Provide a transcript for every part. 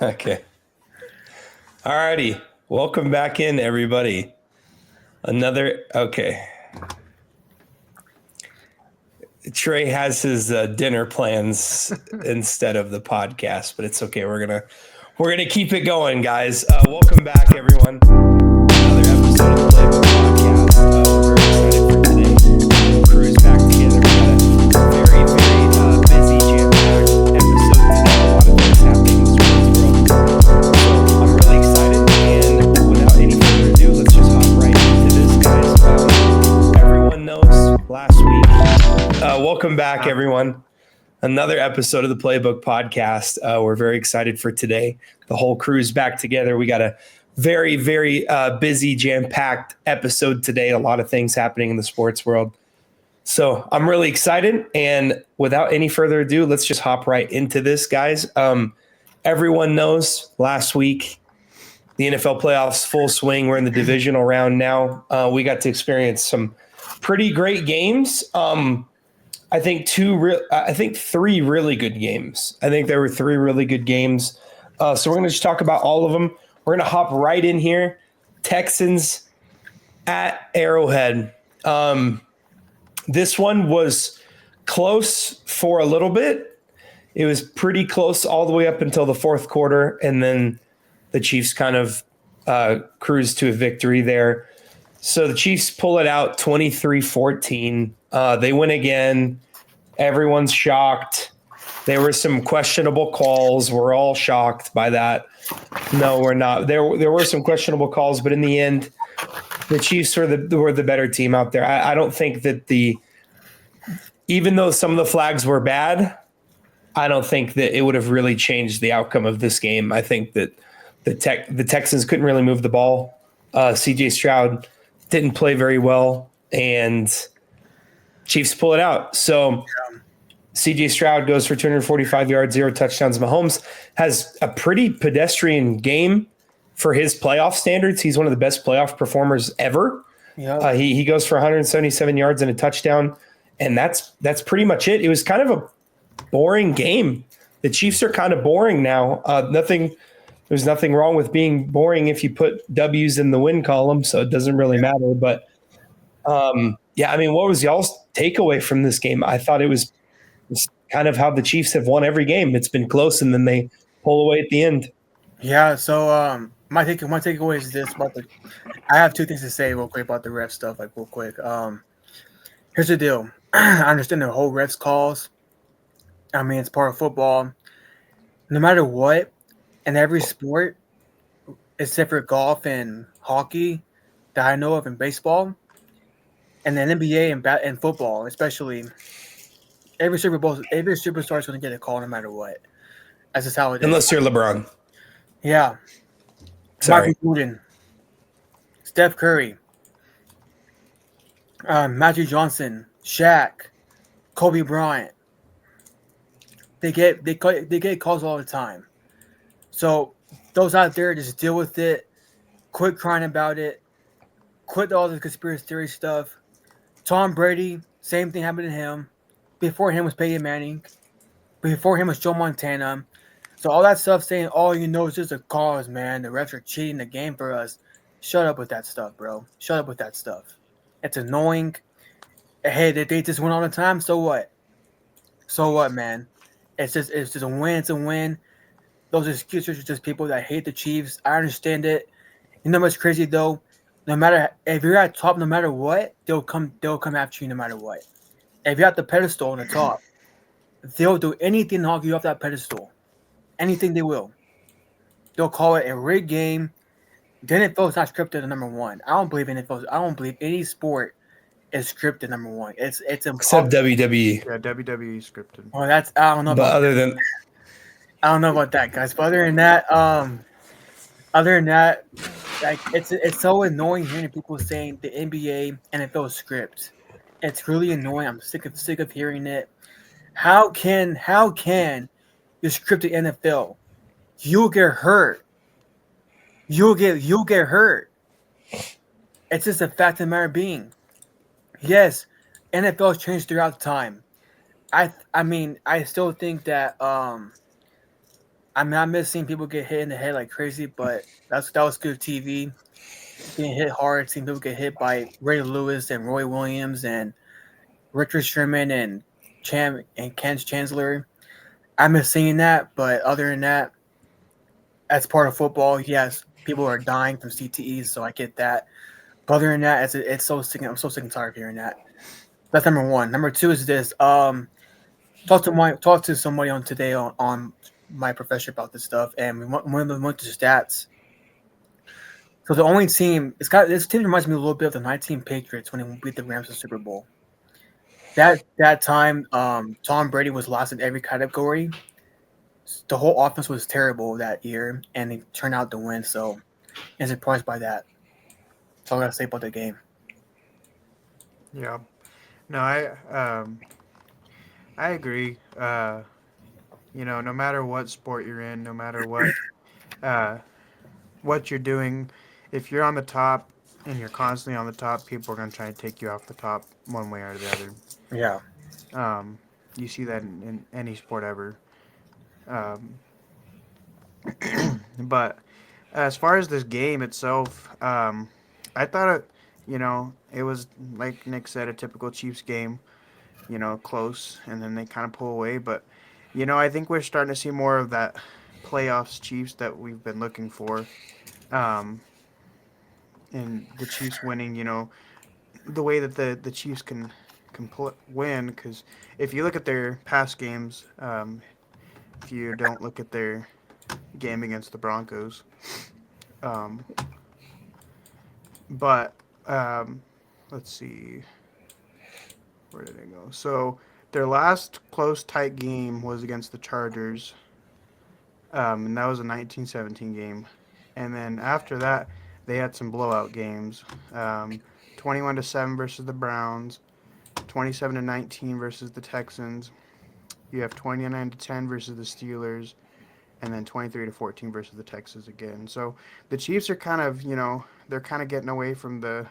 Okay. Alrighty. Welcome back in, everybody. Okay. Trey has his dinner plans instead of the podcast, but it's okay. We're gonna keep it going, guys. Welcome back, everyone. Another episode of the Playbook Podcast. We're very excited for today. Crew's back together. We got a very, very busy, jam-packed episode today. A lot of things happening in the sports world. So I'm really excited, and without any further ado, let's just hop right into this, guys. Everyone knows last week. Welcome back, everyone. Another episode of the Playbook Podcast. We're very excited for today. The whole crew's back together. We got a very, very busy, jam-packed episode today. A lot of things happening in the sports world. So I'm really excited. And without any further ado, let's just hop right into this, guys. Everyone knows last week, the NFL playoffs full swing. We're in the divisional round now. We got to experience some pretty great games. I think three really good games. I think there were three really good games. So we're going to just talk about all of them. We're going to hop right in here. Texans at Arrowhead. This one was close for a little bit. It was pretty close all the way up until the fourth quarter, and then the Chiefs kind of cruised to a victory there. So the Chiefs pull it out 23-14. They win again. Everyone's shocked. There were some questionable calls. We're all shocked by that. No, we're not. There were some questionable calls, but in the end, the Chiefs were the better team out there. I don't think that even though some of the flags were bad, I don't think that it would have really changed the outcome of this game. I think that the Texans couldn't really move the ball. CJ Stroud didn't play very well, and Chiefs pull it out. So CJ Stroud goes for 245 yards, 0 touchdowns. Mahomes has a pretty pedestrian game for his playoff standards. He's one of the best playoff performers ever. Yeah. He goes for 177 yards and a touchdown, and that's pretty much it. It was kind of a boring game. The Chiefs are kind of boring now. There's nothing wrong with being boring if you put W's in the win column, so it doesn't really matter. But what was y'all's takeaway from this game? I thought it was kind of how the Chiefs have won every game. It's been close, and then they pull away at the end. Yeah, so my takeaway is this I have two things to say real quick about the ref stuff, real quick. Here's the deal. I understand the whole refs calls. I mean, it's part of football. No matter what, in every sport, except for golf and hockey that I know of, in baseball, and then NBA and football, especially, every superstar is going to get a call no matter what. That's just how it is. Unless you're LeBron. Yeah. Sorry. Michael Jordan, Steph Curry, Magic Johnson, Shaq, Kobe Bryant. They get calls all the time. So those out there, just deal with it. Quit crying about it. Quit all the conspiracy theory stuff. Tom Brady, same thing happened to him. Before him was Peyton Manning. Before him was Joe Montana. So all that stuff saying, is just a cause, man. The refs are cheating the game for us. Shut up with that stuff, bro. Shut up with that stuff. It's annoying. Hey, they just win all the time. So what? So what, man? It's just a win. It's a win. Those excuses are just people that hate the Chiefs. I understand it. You know what's crazy though? No matter if you're at top, no matter what, they'll come after you no matter what. If you're at the pedestal on the top, they'll do anything to knock you off that pedestal. Anything they will. They'll call it a rigged game. The NFL is not scripted, number one. I don't believe any sport is scripted, number one. It's impossible. Except WWE. Yeah, WWE scripted. Well, I don't know about that. I don't know about that, guys. But other than that, like it's so annoying hearing people saying the NBA NFL script. It's really annoying. I'm sick of hearing it. How can you script the NFL? You'll get hurt. You'll get hurt. It's just a fact of the matter being. Yes, NFL has changed throughout time. I mean, I still think that I mean, I miss seeing people get hit in the head like crazy, but that was good TV. Getting hit hard, seeing people get hit by Ray Lewis and Roy Williams and Richard Sherman and Ken Chancellor. I miss seeing that, but other than that, as part of football, yes, people are dying from CTEs, so I get that. But other than that, it's so sick. I'm so sick and tired of hearing that. That's number one. Number two is this. Talk to somebody on today on my profession about this stuff, and we went to stats. So the only team this team reminds me a little bit of the 19 Patriots when they beat the Rams in the Super Bowl. That time, Tom Brady was lost in every category. The whole offense was terrible that year, and they turned out to win. So, I'm surprised by that. That's all I gotta say about the game. Yeah. No, I agree. No matter what sport you're in, no matter what you're doing, if you're on the top and you're constantly on the top, people are gonna try to take you off the top one way or the other. Yeah. You see that in any sport ever. Um, but as far as this game itself, I thought it was like Nick said, a typical Chiefs game. Close, and then they kind of pull away. But I think we're starting to see more of that playoffs Chiefs that we've been looking for. And the Chiefs winning, the way that the Chiefs can win. Because if you look at their past games, if you don't look at their game against the Broncos, um, but let's see, where did it go? So their last close tight game was against the Chargers, and that was a 19-17 game. And then after that, they had some blowout games. 21-7 versus the Browns, 27-19 versus the Texans. You have 29-10 versus the Steelers, and then 23-14 versus the Texans again. So the Chiefs are kind of, they're kind of getting away from the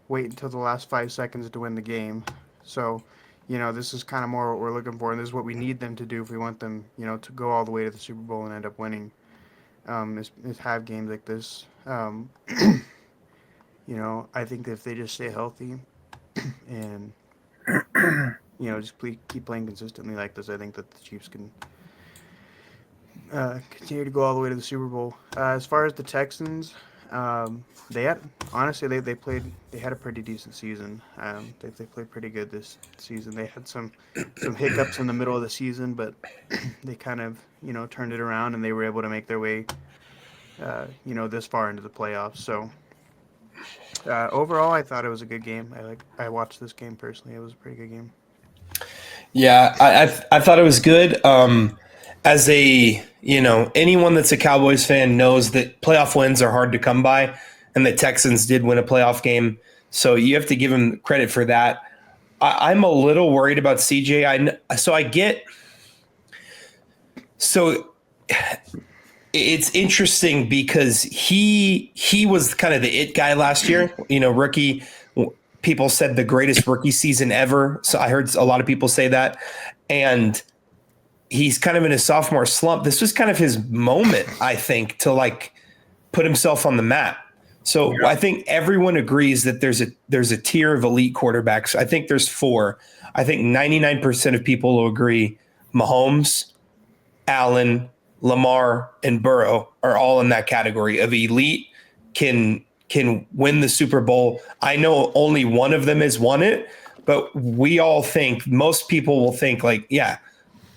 wait until the last 5 seconds to win the game. So, this is kind of more what we're looking for, and this is what we need them to do if we want them, to go all the way to the Super Bowl and end up winning. Is have games like this. I think if they just stay healthy and just keep playing consistently like this, I think that the Chiefs can continue to go all the way to the Super Bowl. As far as the Texans, they had they had a pretty decent season. They played pretty good this season. They had some hiccups in the middle of the season, but they kind of turned it around, and they were able to make their way this far into the playoffs. So overall, I thought it was a good game. I watched this game personally. It was a pretty good game. Yeah, I thought it was good. As anyone that's a Cowboys fan knows that playoff wins are hard to come by, and the Texans did win a playoff game, so you have to give them credit for that. I'm a little worried about CJ. So it's interesting because he was kind of the it guy last year. Rookie. People said the greatest rookie season ever. So I heard a lot of people say that. And he's kind of in a sophomore slump. This was kind of his moment, I think, to put himself on the map. So yeah. I think everyone agrees that there's a tier of elite quarterbacks. I think there's 4. I think 99% of people will agree Mahomes, Allen, Lamar, and Burrow are all in that category of elite, can win the Super Bowl. I know only one of them has won it, but we all think, most people will think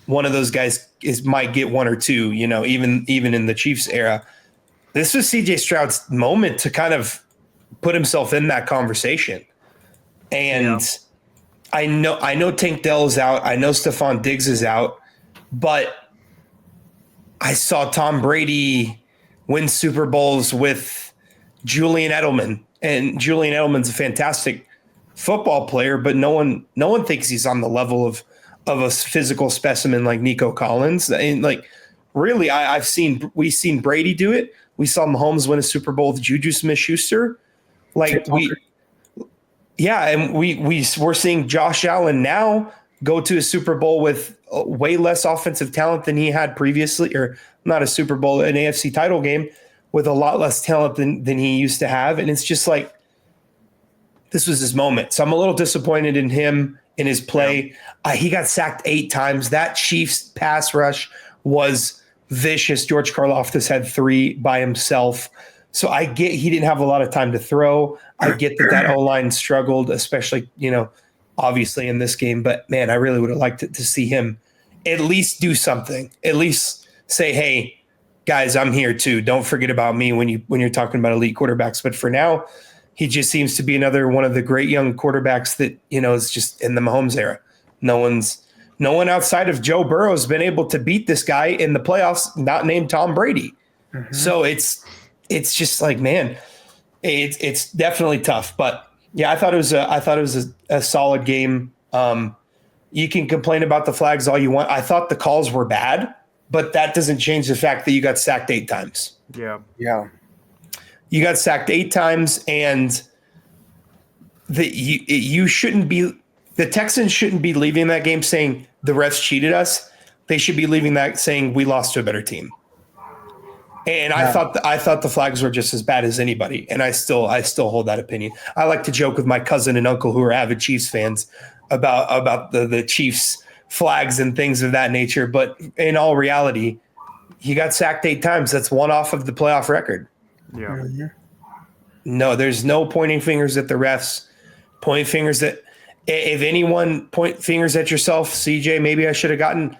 one of those guys might get 1 or 2, even in the Chiefs era. This was CJ Stroud's moment to kind of put himself in that conversation. And I know Tank Dell is out. I know Stephon Diggs is out, but I saw Tom Brady win Super Bowls with Julian Edelman, and Julian Edelman's a fantastic football player, but no one thinks he's on the level of a physical specimen like Nico Collins. And really, we've seen Brady do it. We saw Mahomes win a Super Bowl with Juju Smith-Schuster. And we're seeing Josh Allen now go to a Super Bowl with way less offensive talent than he had previously, or not a Super Bowl, an AFC title game with a lot less talent than he used to have. And it's just like, this was his moment. So I'm a little disappointed in him, in his play. Yeah. He got sacked 8 times. That Chiefs pass rush was vicious. George Karlaftis had 3 by himself. So I get he didn't have a lot of time to throw. I get that O-line struggled, especially, obviously in this game. But, man, I really would have liked to see him at least do something. At least say, hey, guys, I'm here too. Don't forget about me when you're talking about elite quarterbacks. But for now, he just seems to be another one of the great young quarterbacks that, is just in the Mahomes era. No one outside of Joe Burrow has been able to beat this guy in the playoffs, not named Tom Brady. Mm-hmm. So it's just like, man, it's definitely tough. But yeah, I thought it was a solid game. You can complain about the flags all you want. I thought the calls were bad, but that doesn't change the fact that you got sacked 8 times. Yeah. Yeah. You got sacked 8 times, and you shouldn't be. The Texans shouldn't be leaving that game saying the refs cheated us. They should be leaving that saying we lost to a better team. And yeah. I thought the flags were just as bad as anybody, and I still hold that opinion. I like to joke with my cousin and uncle who are avid Chiefs fans about the Chiefs flags and things of that nature. But in all reality, he got sacked 8 times. That's one off of the playoff record. Yeah. Mm-hmm. No, there's no pointing fingers at the refs. Point fingers at if anyone point fingers at yourself, CJ, maybe I should have gotten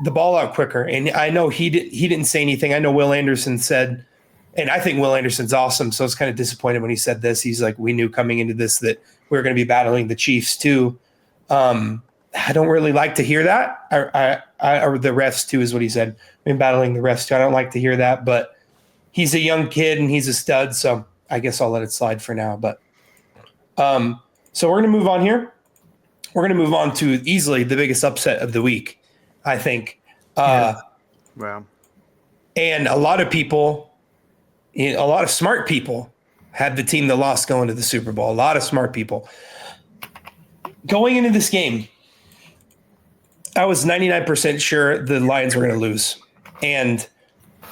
the ball out quicker. And I know he didn't say anything. I know Will Anderson said, and I think Will Anderson's awesome. So I was kind of disappointed when he said this. He's like, we knew coming into this that we were going to be battling the Chiefs too. I don't really like to hear that. Or the refs too is what he said. We've been battling the refs too. I don't like to hear that, but he's a young kid and he's a stud. So I guess I'll let it slide for now. But so we're going to move on here. We're going to move on to easily the biggest upset of the week, I think. Wow. And a lot of people, a lot of smart people had the team that lost going to the Super Bowl. A lot of smart people. Going into this game, I was 99% sure the Lions were going to lose. And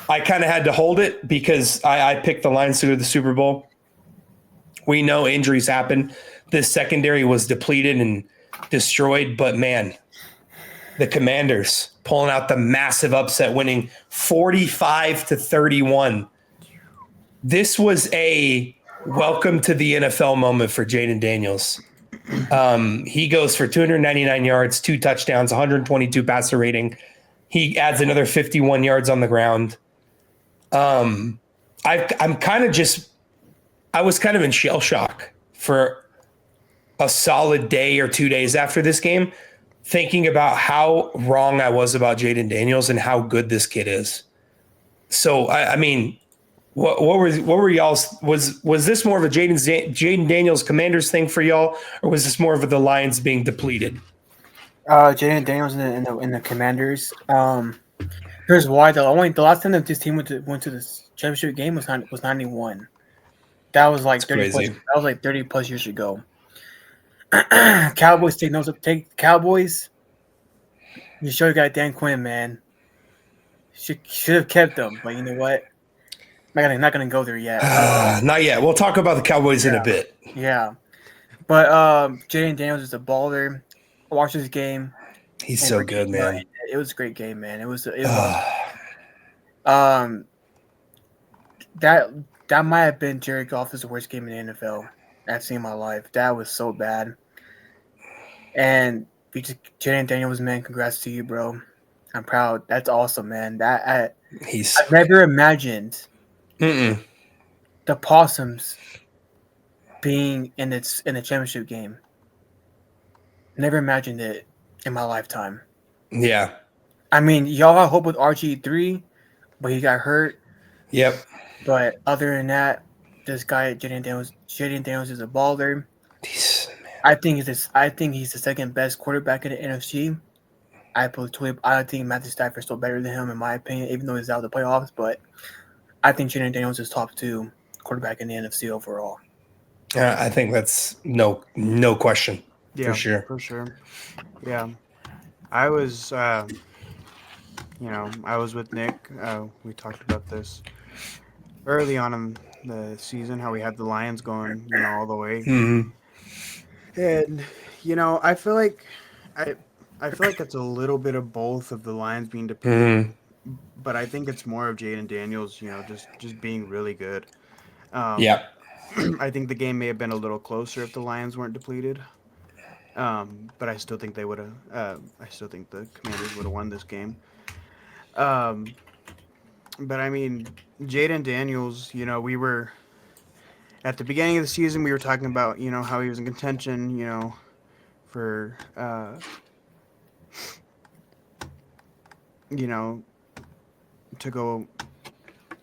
I kind of had to hold it because I picked the Lions to go to the Super Bowl. We know injuries happen. This secondary was depleted and destroyed, but man, the Commanders pulling out the massive upset, winning 45-31. This was a welcome to the NFL moment for Jaden Daniels. He goes for 299 yards, 2 touchdowns, 122 passer rating. He adds another 51 yards on the ground. I was kind of in shell shock for a solid day or 2 days after this game, thinking about how wrong I was about Jaden Daniels and how good this kid is. So, I mean, what were y'all's? Was this more of a Jaden Daniels Commanders thing for y'all, or was this more of the Lions being depleted? Jaden Daniels in the Commanders. Here's why though. The last time that this team went to the championship game was 91. That was like 30 plus, that was like 30 plus years ago. Cowboys take Cowboys. You sure got Dan Quinn, man. Should have kept them, but you know what? I'm not gonna go there yet. Not yet. We'll talk about the Cowboys in a bit. Yeah, but Jaden Daniels is a baller. I watched this game. He's so good, man. It was a great game, man. It was that might have been Jared Goff's worst game in the NFL I've seen in my life. That was so bad. And Jaden Daniels, man, congrats to you, bro. I'm proud. That's awesome, man. I've never imagined the Possums being in the championship game. Never imagined it in my lifetime. Yeah. I mean, y'all had hope with RG3, but he got hurt. Yep. But other than that, this guy Jaden Daniels is a baller. I think he's the second best quarterback in the NFC. I think Matthew Stafford's still better than him in my opinion, even though he's out of the playoffs. But I think Jaden Daniels is top 2 quarterback in the NFC overall. I think that's no question. Yeah, for sure. For sure. Yeah. I was, I was with Nick. We talked about this early on in the season, how we had the Lions going, all the way. Mhm. And I feel like I I feel like it's a little bit of both of the Lions being depleted, Mhm. but I think it's more of Jaden Daniels, just being really good. Um, Yeah. I think the game may have been a little closer if the Lions weren't depleted. But I still think they would have. I still think the Commanders would have won this game. Um, but I mean, Jaden Daniels, we were at the beginning of the season. We were talking about how he was in contention, for you know to go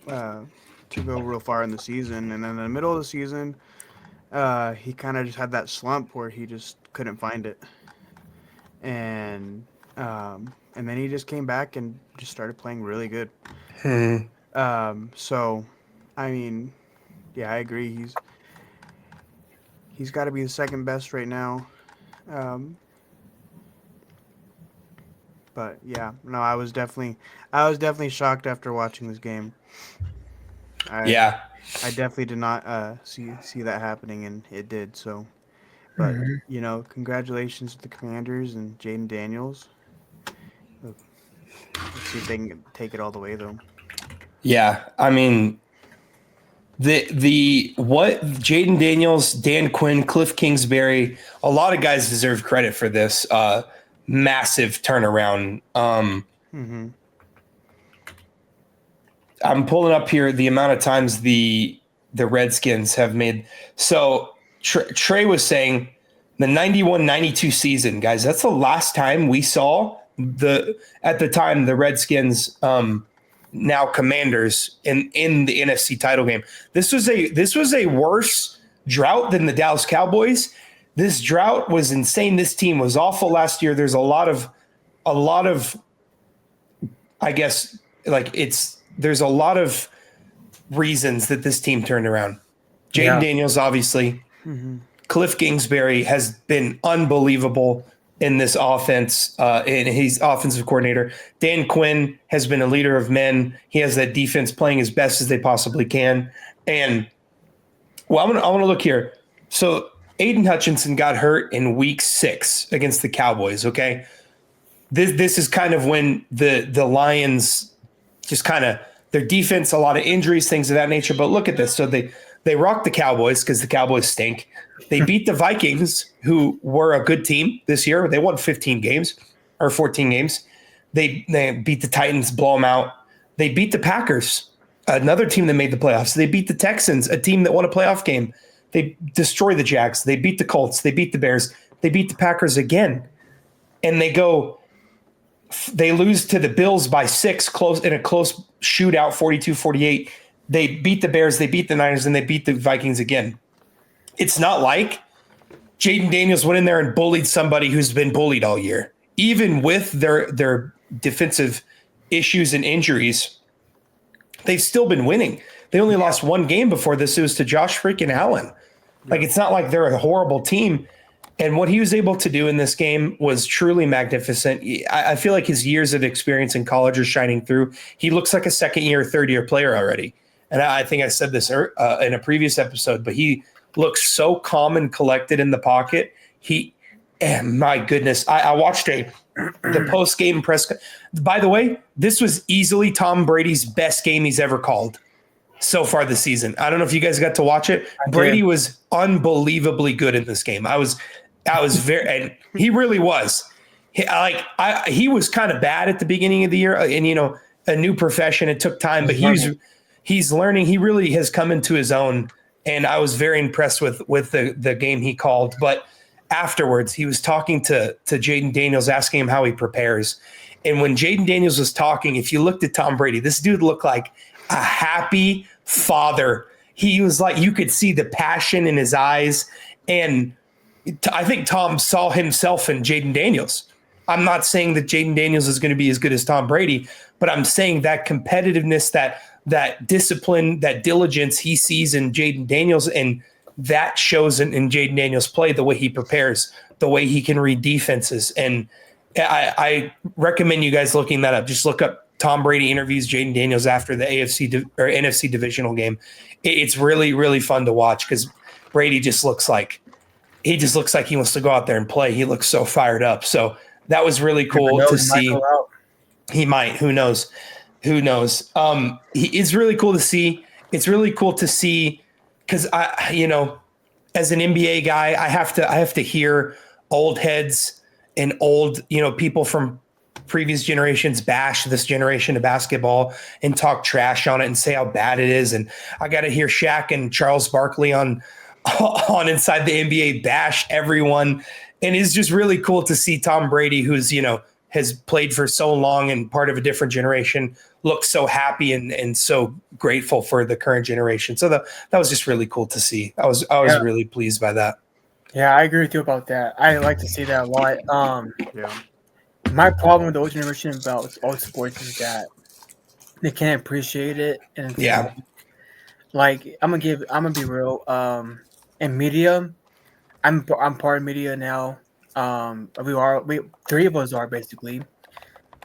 uh, real far in the season, and then in the middle of the season, he kind of just had that slump where he just couldn't find it, and and then he just came back and just started playing really good. Mhm. So, I mean, yeah, I agree. He's got to be the second best right now. Um, but yeah, no, I was definitely shocked after watching this game. I Yeah. I definitely did not see that happening, and it did. So, but Mhm. congratulations to the Commanders and Jaden Daniels. Let's see if they can take it all the way, though. Yeah. I mean, the what Jaden Daniels, Dan Quinn, Cliff Kingsbury, a lot of guys deserve credit for this massive turnaround. Mm-hmm. I'm pulling up here the amount of times the Redskins have made. So Trey was saying the 91-92 season, guys, that's the last time we saw at the time the Redskins, now Commanders, in the NFC title game. This was a worse drought than the Dallas Cowboys. This drought was insane. This team was awful last year. There's a lot of I guess, there's a lot of reasons that this team turned around. Jaden Yeah. Daniels, obviously. Mm-hmm. Cliff Kingsbury has been unbelievable in this offense, and he's offensive coordinator. Dan Quinn has been a leader of men. He has that defense playing as best as they possibly can. And well, I want to look here. So Aiden Hutchinson got hurt in week 6 against the Cowboys. Okay, this is kind of when the Lions just kind of their defense, a lot of injuries, things of that nature. But look at this. So they rocked the Cowboys because the Cowboys stink. They beat the Vikings, who were a good team this year. They won 15 games or 14 games. They beat the Titans, blow them out. They beat the Packers, another team that made the playoffs. They beat the Texans, a team that won a playoff game. They destroy the Jags. They beat the Colts. They beat the Bears. They beat the Packers again. And they lose to the Bills by 6 in a close shootout, 42-48. They beat the Bears, they beat the Niners, and they beat the Vikings again. It's not like Jaden Daniels went in there and bullied somebody who's been bullied all year. Even with their defensive issues and injuries, they've still been winning. They only lost one game before this. It was to Josh freaking Allen. Like, it's not like they're a horrible team. And what he was able to do in this game was truly magnificent. I feel like his years of experience in college are shining third year, third year player already. And I think I said this in a previous episode, but he looks so calm and collected in the pocket. My goodness, I watched the post game press. By the way, this was easily Tom Brady's best game he's ever called so far this season. I don't know if you guys got to watch it. Brady was unbelievably good in this game. I was very, and he really was. He was kind of bad at the beginning of the year, and a new profession. It took time, but he's learning. He really has come into his own, and I was very impressed with the game he called. But afterwards, he was talking to Jaden Daniels, asking him how he prepares. And when Jaden Daniels was talking, if you looked at Tom Brady, this dude looked like a happy father. He was like, you could see the passion in his eyes, and I think Tom saw himself in Jaden Daniels. I'm not saying that Jaden Daniels is going to be as good as Tom Brady, but I'm saying that competitiveness, that discipline, that diligence he sees in Jaden Daniels, and that shows in Jaden Daniels' play, the way he prepares, the way he can read defenses. And I recommend you guys looking that up. Just look up Tom Brady interviews Jaden Daniels after the or NFC divisional game. It's really, really fun to watch because Brady just looks like he wants to go out there and play. He looks so fired up. So that was really cool to see. He might. Who knows? Who knows? It's really cool to see. It's really cool to see because as an NBA guy, I have to hear old heads and old, people from previous generations bash this generation of basketball and talk trash on it and say how bad it is. And I got to hear Shaq and Charles Barkley on Inside the NBA bash everyone. And it's just really cool to see Tom Brady, who's, has played for so long and part of a different generation, look so happy and so grateful for the current generation. So that was just really cool to see. I was really pleased by that. Yeah, I agree with you about that. I like to see that a lot. My problem with the old generation about all sports is that they can't appreciate it. And like I'm gonna be real. In media, I'm part of media now. We three of us are basically.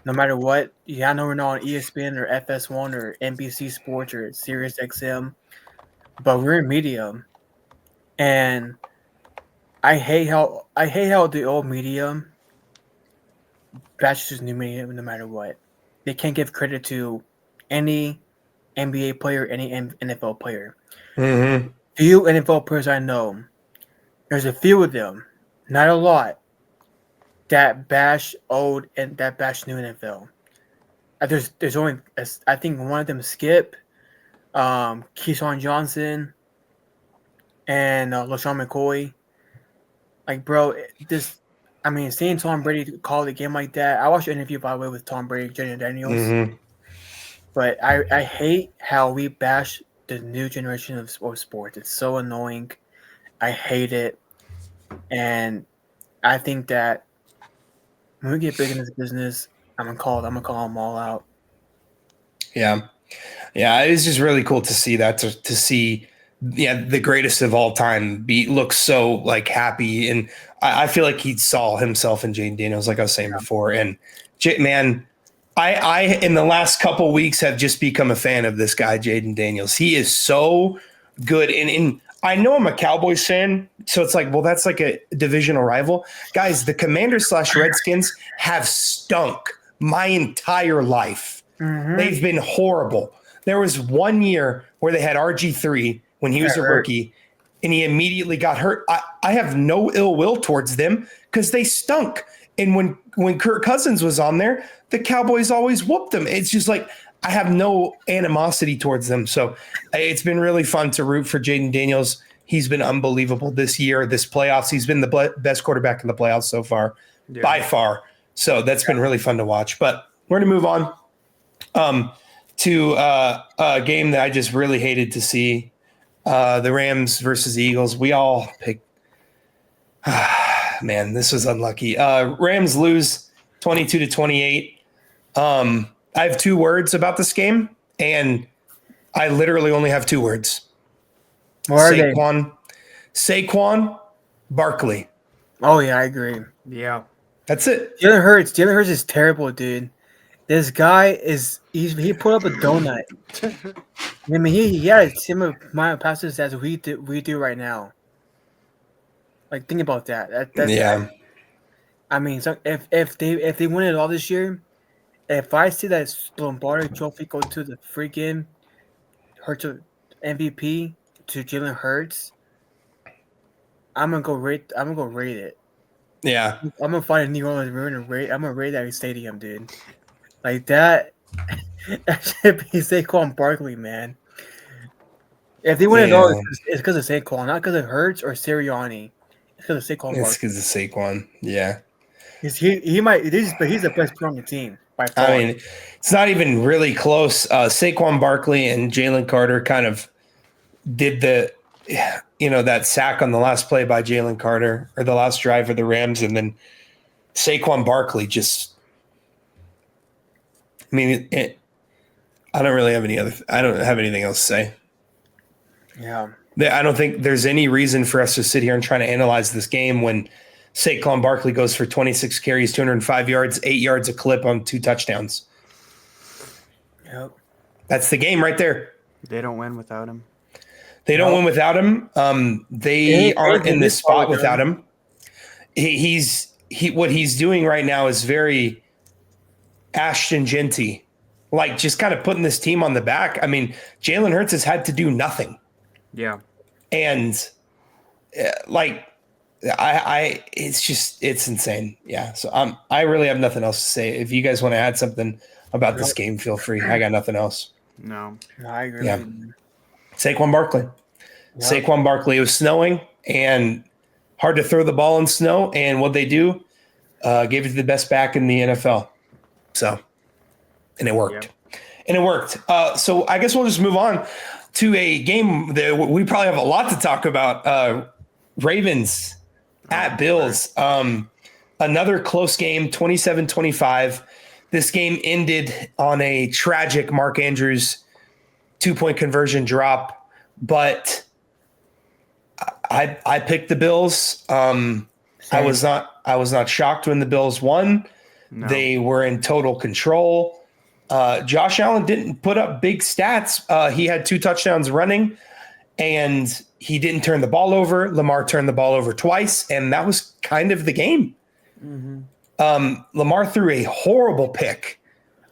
No matter what, I know we're not on ESPN or FS1 or NBC Sports or Sirius XM, but we're in media, and I hate how the old media bashes new media no matter what. They can't give credit to any NBA player, any NFL player. Mm-hmm. Few NFL players I know, there's a few of them, not a lot, that bash old and that bash new NFL. There's only I think one of them Skip, Keyshawn Johnson, and LaShawn McCoy. Like, bro, seeing Tom Brady call the game like that. I watched an interview, by the way, with Tom Brady, Jaden Daniels. Mm-hmm. But I hate how we bash the new generation of sports. It's so annoying. I hate it. And I think that when we get big in this business, I'm gonna call them all out. Yeah. Yeah. It was just really cool to see that, to see the greatest of all time look so like happy. And I feel like he saw himself in Jaden Daniels, like I was saying before. And man, I in the last couple weeks have just become a fan of this guy, Jaden Daniels. He is so good. And I know I'm a Cowboys fan, so it's like, well, that's like a divisional rival. Guys, the Commanders/Redskins have stunk my entire life. Mm-hmm. They've been horrible. There was 1 year where they had RG3 when he was a rookie, and he immediately got hurt. I have no ill will towards them because they stunk. And when Kirk Cousins was on there, the Cowboys always whooped them. It's just like I have no animosity towards them. So it's been really fun to root for Jaden Daniels. He's been unbelievable this year, this playoffs. He's been the best quarterback in the playoffs so far, by far. So that's been really fun to watch. But we're going to move on to a game that I just really hated to see. The Rams versus the Eagles. We all picked. Man, this was unlucky. Rams lose 22-28. I have 2 words about this game, and I literally only have 2 words. What are they? Saquon Barkley. Oh yeah, I agree. Yeah, that's it. Jalen Hurts is terrible, dude. This guy he put up a donut. I mean, he had a similar amount of passes as we do right now. Like, think about that. That's I mean, so if they win it all this year, if I see that Lombardi Trophy go to the freaking Hurts MVP to Jalen Hurts, I'm gonna go rate it. Yeah, I'm gonna find a New Orleans. I'm gonna rate that stadium, dude. Like that. That should be Saquon Barkley, man. If they win it all, it's because of Saquon, not because of Hurts or Sirianni. It's because of Saquon Barkley. It's because of Saquon. Yeah. But he's the best player on the team by far. I mean, it's not even really close. Saquon Barkley and Jalen Carter kind of did that sack on the last play by Jalen Carter, or the last drive of the Rams, and then Saquon Barkley just. I mean, I don't really have I don't have anything else to say. Yeah. I don't think there's any reason for us to sit here and try to analyze this game when Saquon Barkley goes for 26 carries, 205 yards, 8 yards a clip on 2 touchdowns. Yep. That's the game right there. They don't win without him. They don't win without him. They aren't in this spot without him. What he's doing right now is very Ashton Genty, like just kind of putting this team on the back. I mean, Jalen Hurts has had to do nothing. Yeah. And it's insane. Yeah. So I really have nothing else to say. If you guys want to add something about this game, feel free. I got nothing else. No. I agree. Yeah. Saquon Barkley. Yep. Saquon Barkley. It was snowing and hard to throw the ball in snow. And what they do, gave it to the best back in the NFL. So, and it worked. Yep. And it worked. So I guess we'll just move on to a game that we probably have a lot to talk about. Ravens at Bills. Another close game, 27-25. This game ended on a tragic Mark Andrews 2-point conversion drop, but I picked the Bills. I was not shocked when the Bills won. No. They were in total control. Josh Allen didn't put up big stats. He had 2 touchdowns running, and he didn't turn the ball over. Lamar turned the ball over twice, and that was kind of the game. Mm-hmm. Lamar threw a horrible pick.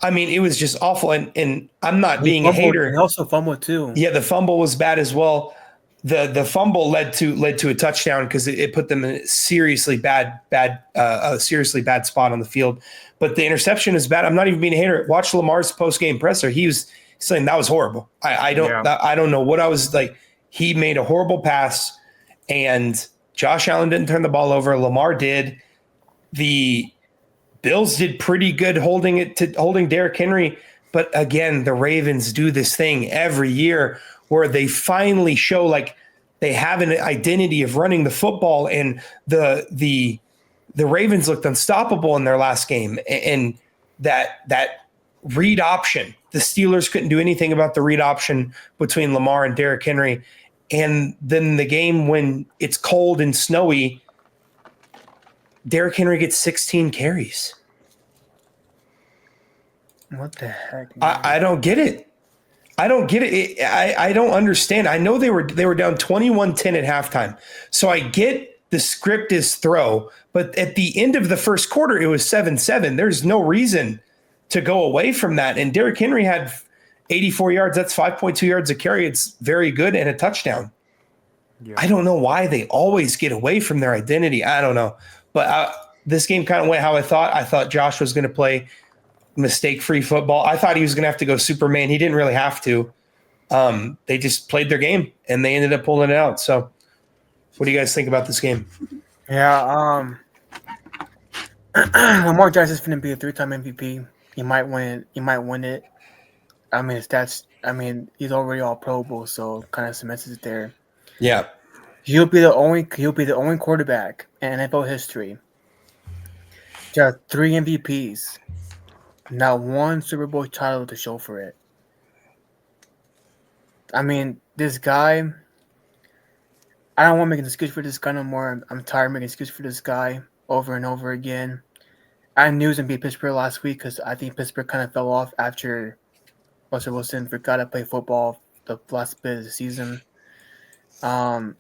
I mean, it was just awful, and I'm not being a hater. He also fumbled too. Yeah, the fumble was bad as well. The fumble led to a touchdown because it put them in a seriously bad spot on the field. But the interception is bad. I'm not even being a hater. Watch Lamar's post-game presser. He was saying that was horrible. I don't know what I was like. He made a horrible pass, and Josh Allen didn't turn the ball over. Lamar did. The Bills did pretty good holding Derrick Henry. But again, the Ravens do this thing every year where they finally show like they have an identity of running the football, and the Ravens looked unstoppable in their last game. And that read option, the Steelers couldn't do anything about the read option between Lamar and Derrick Henry. And then the game when it's cold and snowy, Derrick Henry gets 16 carries. What the heck? I don't get it. I don't get it. I don't understand. I know they were down 21-10 at halftime. So I get the script is throw, but at the end of the first quarter, it was 7-7. There's no reason to go away from that. And Derrick Henry had 84 yards. That's 5.2 yards a carry. It's very good, and a touchdown. Yeah. I don't know why they always get away from their identity. I don't know. But this game kind of went how I thought. I thought Josh was going to play mistake-free football. I thought he was going to have to go Superman. He didn't really have to. They just played their game, and they ended up pulling it out. So what do you guys think about this game? Yeah, Lamar Jackson's going to be a 3-time MVP. He might win it. He might win it. I mean, he's already all Pro Bowl, so kind of cements it there. Yeah. He'll be the only quarterback in NFL history to have 3 MVPs. Not one Super Bowl title to show for it. I mean, this guy, I don't want to make an excuse for this guy no more. I'm tired of making excuses for this guy over and over again. I knew he was going to be Pittsburgh last week because I think Pittsburgh kind of fell off after Russell Wilson forgot to play football the last bit of the season. I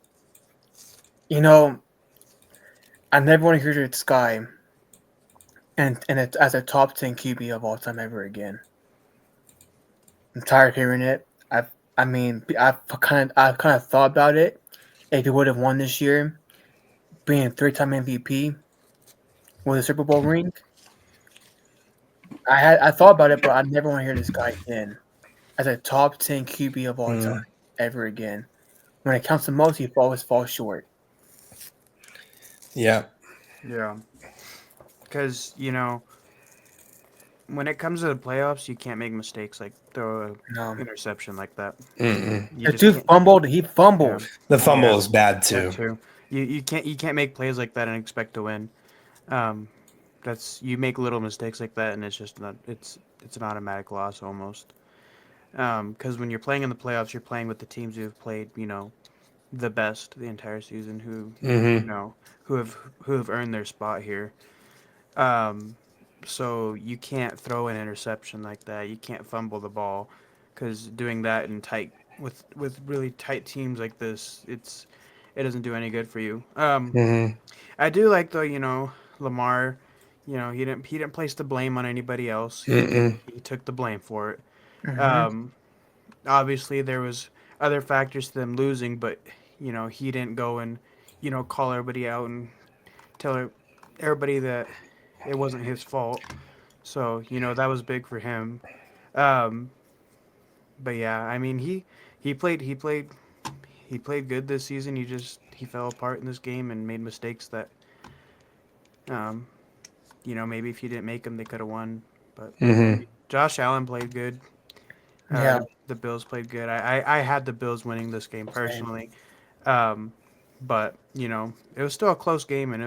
never want to hear this guy and it's as a top 10 QB of all time ever again. I'm tired of hearing it. I've kind of thought about it. If he would have won this year, being a 3-time MVP with a Super Bowl ring, I thought about it, but I never want to hear this guy again as a top 10 QB of all time ever again. When it counts the most, he always falls short. Yeah. Yeah. Because, when it comes to the playoffs, you can't make mistakes like throw an interception like that. The dude fumbled. He fumbled. Yeah. The fumble is bad too. You can't make plays like that and expect to win. You make little mistakes like that, and it's just not. It's an automatic loss almost. Because when you're playing in the playoffs, you're playing with the teams who've played the best the entire season who Mm-hmm. who have earned their spot here. Um, so you can't throw an interception like that. You can't fumble the ball because doing that in tight with really tight teams like this, it doesn't do any good for you. Mm-hmm. I do like though, Lamar. He didn't place the blame on anybody else. Mm-mm. He took the blame for it. Hmm. Um, Obviously there was other factors to them losing, but he didn't go and call everybody out and tell everybody that it wasn't his fault. So that was big for him. Um, but yeah, I mean he played good this season. He fell apart in this game and made mistakes that um, maybe if he didn't make them they could have won. But Mm-hmm. Josh Allen played good. Yeah. The Bills played good. I had the Bills winning this game Same. personally. Um, but it was still a close game, and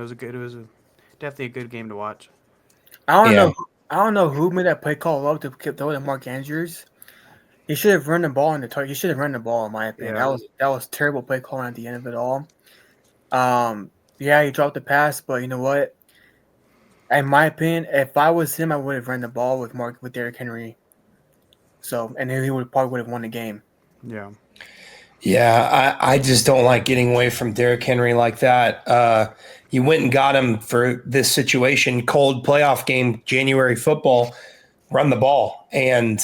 definitely a good game to watch. I don't Yeah. know. I don't know who made that play call up to throw to Mark Andrews. He should have run the ball in the target. He should have run the ball, in my opinion. Yeah, That was terrible play calling at the end of it all. Yeah, he dropped the pass, but you know what? In my opinion, if I was him, I would have run the ball with Derrick Henry. So, and then he would have won the game. yeah, Yeah, I just don't like getting away from Derrick Henry like that. You went and got him for this situation, cold playoff game, January football, run the ball. And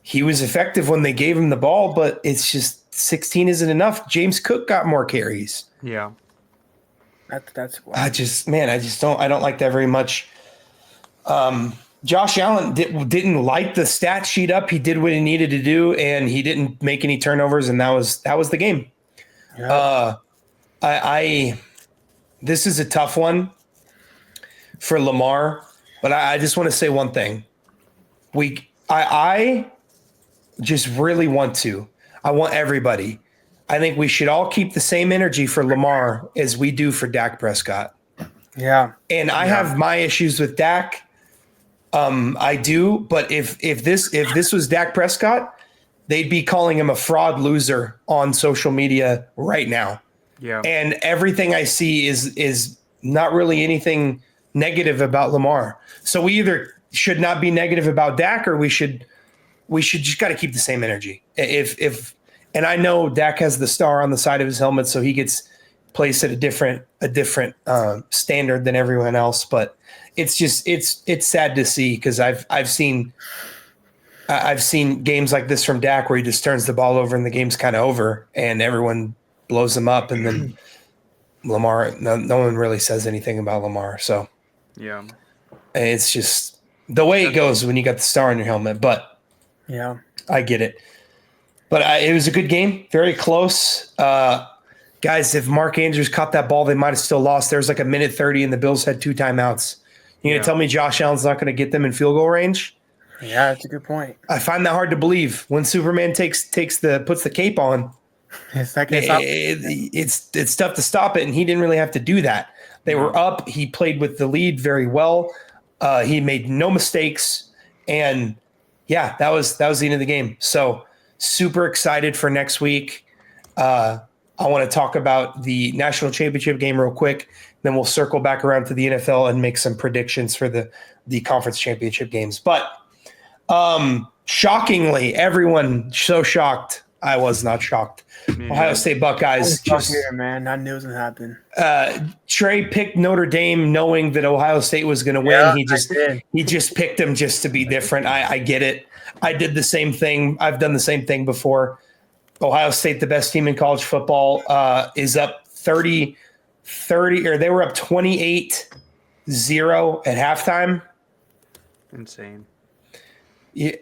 he was effective when they gave him the ball, but it's just 16 isn't enough. James Cook got more carries. yeah, That's I don't like that very much. Josh Allen didn't light the stat sheet up. He did what he needed to do, and he didn't make any turnovers, and that was the game. yeah. I This is a tough one for Lamar, but I just want to say one thing. I just really want to. I want everybody. I think we should all keep the same energy for Lamar as we do for Dak Prescott. Yeah. And I have my issues with Dak. I do, but if this was Dak Prescott, they'd be calling him a fraud loser on social media right now. yeah, And everything I see is not really anything negative about Lamar. So we either should not be negative about Dak, or we should just got to keep the same energy. If and I know Dak has the star on the side of his helmet, so he gets placed at a different standard than everyone else. But it's just it's sad to see, because I've seen games like this from Dak where he just turns the ball over and the game's kind of over and everyone blows him up, and then Lamar, no one really says anything about Lamar. So yeah. it's just the way it goes when you got the star on your helmet. But Yeah. I get it. But it was a good game, very close. Guys, if Mark Andrews caught that ball, they might have still lost. There was like a minute 30, and the Bills had 2 timeouts. You gonna tell me Josh Allen's not going to get them in field goal range? Yeah, that's a good point. I find that hard to believe. When Superman puts the cape on, It's like it's it's tough to stop it, and he didn't really have to do that. They were up. He played with the lead very well. He made no mistakes, and yeah, that was the end of the game. So super excited for next week. I want to talk about the national championship game real quick. Then we'll circle back around to the NFL and make some predictions for the conference championship games. But shockingly, everyone so shocked. I was not shocked. Ohio State Buckeyes just here, man. I knew it was gonna happen. Trey picked Notre Dame knowing that Ohio State was going to win. Yeah, He just picked them just to be different. I get it. I did the same thing. I've done the same thing before. Ohio State, the best team in college football, is up 30, or they were up 28-0 at halftime. Insane.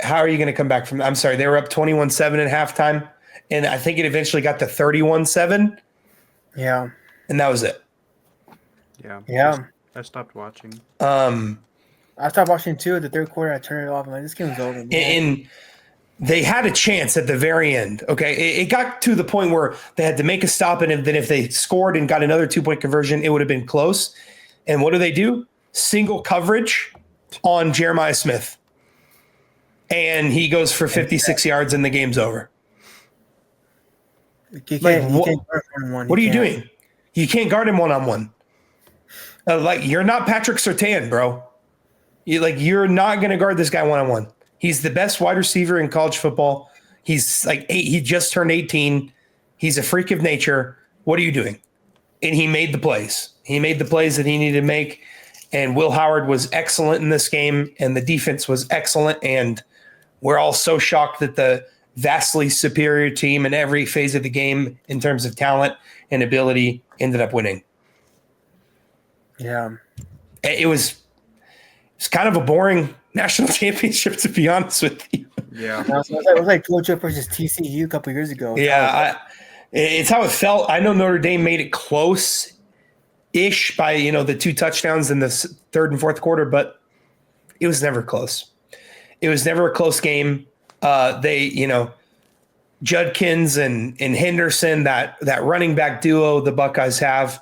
How are you going to come back from that? I'm sorry. They were up 21-7 at halftime, and I think it eventually got to 31-7. Yeah. And that was it. Yeah. Yeah. I stopped watching. I stopped watching too. At the third quarter, I turned it off. I'm like, this game's over. Man. And they had a chance at the very end. Okay. It got to the point where they had to make a stop. And then if they scored and got another 2-point conversion, it would have been close. And what do? Single coverage on Jeremiah Smith. And he goes for 56 yards and the game's over. He Like, can't. He can't guard one-on-one. what are He you can't. doing? You can't guard him one-on-one. Like, you're not Patrick Surtain, bro. You're not going to guard this guy one-on-one. He's the best wide receiver in college football. He's like he just turned 18. He's a freak of nature. What are you doing? And he made the plays. He made the plays that he needed to make. And Will Howard was excellent in this game, and the defense was excellent. And we're all so shocked that the vastly superior team in every phase of the game in terms of talent and ability ended up winning. Yeah. It's kind of a boring national championship, to be honest with you. Yeah. It was like Georgia versus TCU a couple years ago. Yeah, it's how it felt. I know Notre Dame made it close-ish by the 2 touchdowns in the third and fourth quarter, but it was never close. It was never a close game. Judkins and Henderson, that running back duo the Buckeyes have,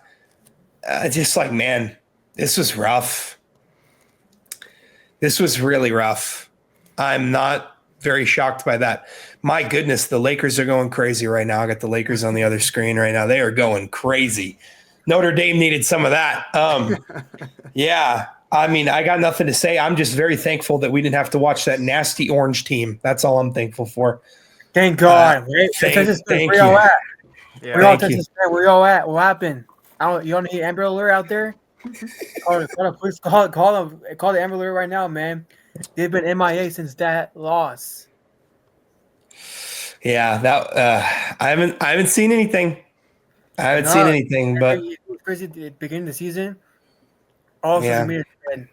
just like, man, this was rough. This was really rough. I'm not very shocked by that. My goodness, the Lakers are going crazy right now. I got the Lakers on the other screen right now. They are going crazy. Notre Dame needed some of that. Yeah, I mean, I got nothing to say. I'm just very thankful that we didn't have to watch that nasty orange team. That's all I'm thankful for. Thank God. Thank where you. y'all at? Yeah. Where y'all Thank you. Texas fan? Where y'all at? What happened? You want to hear Amber Alert out there? Call the Amber Alert right now, man. They've been MIA since that loss. Yeah, I haven't seen anything. But It was crazy at the beginning of the season. All social media said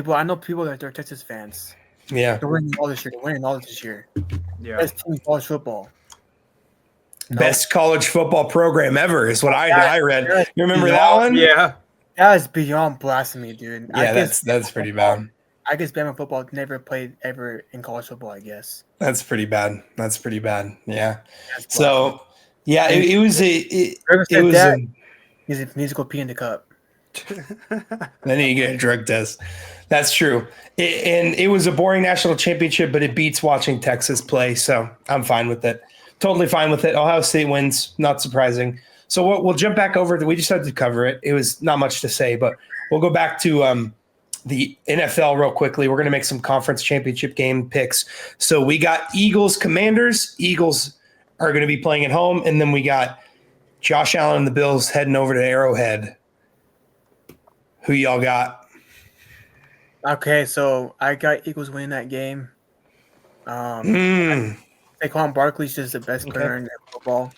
I know people that are Texas fans. yeah, They're winning all this year. They're winning all this year. Yeah. Best team in college football. best college football program ever is what I read. You remember that one? Yeah. That is beyond blasphemy, dude. Yeah, that's pretty bad. I guess Bama football never played ever in college football, I guess. That's pretty bad. Yeah. That's So, yeah, it was Whoever said that, he's a musical pee in the cup. Then you get a drug test. That's true. And it was a boring national championship, but it beats watching Texas play. So I'm fine with it. Totally fine with it. Ohio State wins. Not surprising. So we'll jump back over. We just had to cover it. It was not much to say, but we'll go back to the NFL real quickly. We're going to make some conference championship game picks. So we got Eagles, Commanders. Eagles are going to be playing at home. And then we got Josh Allen and the Bills heading over to Arrowhead. Who y'all got? Okay, so I got Eagles winning that game. Saquon Barkley's just the best player in football.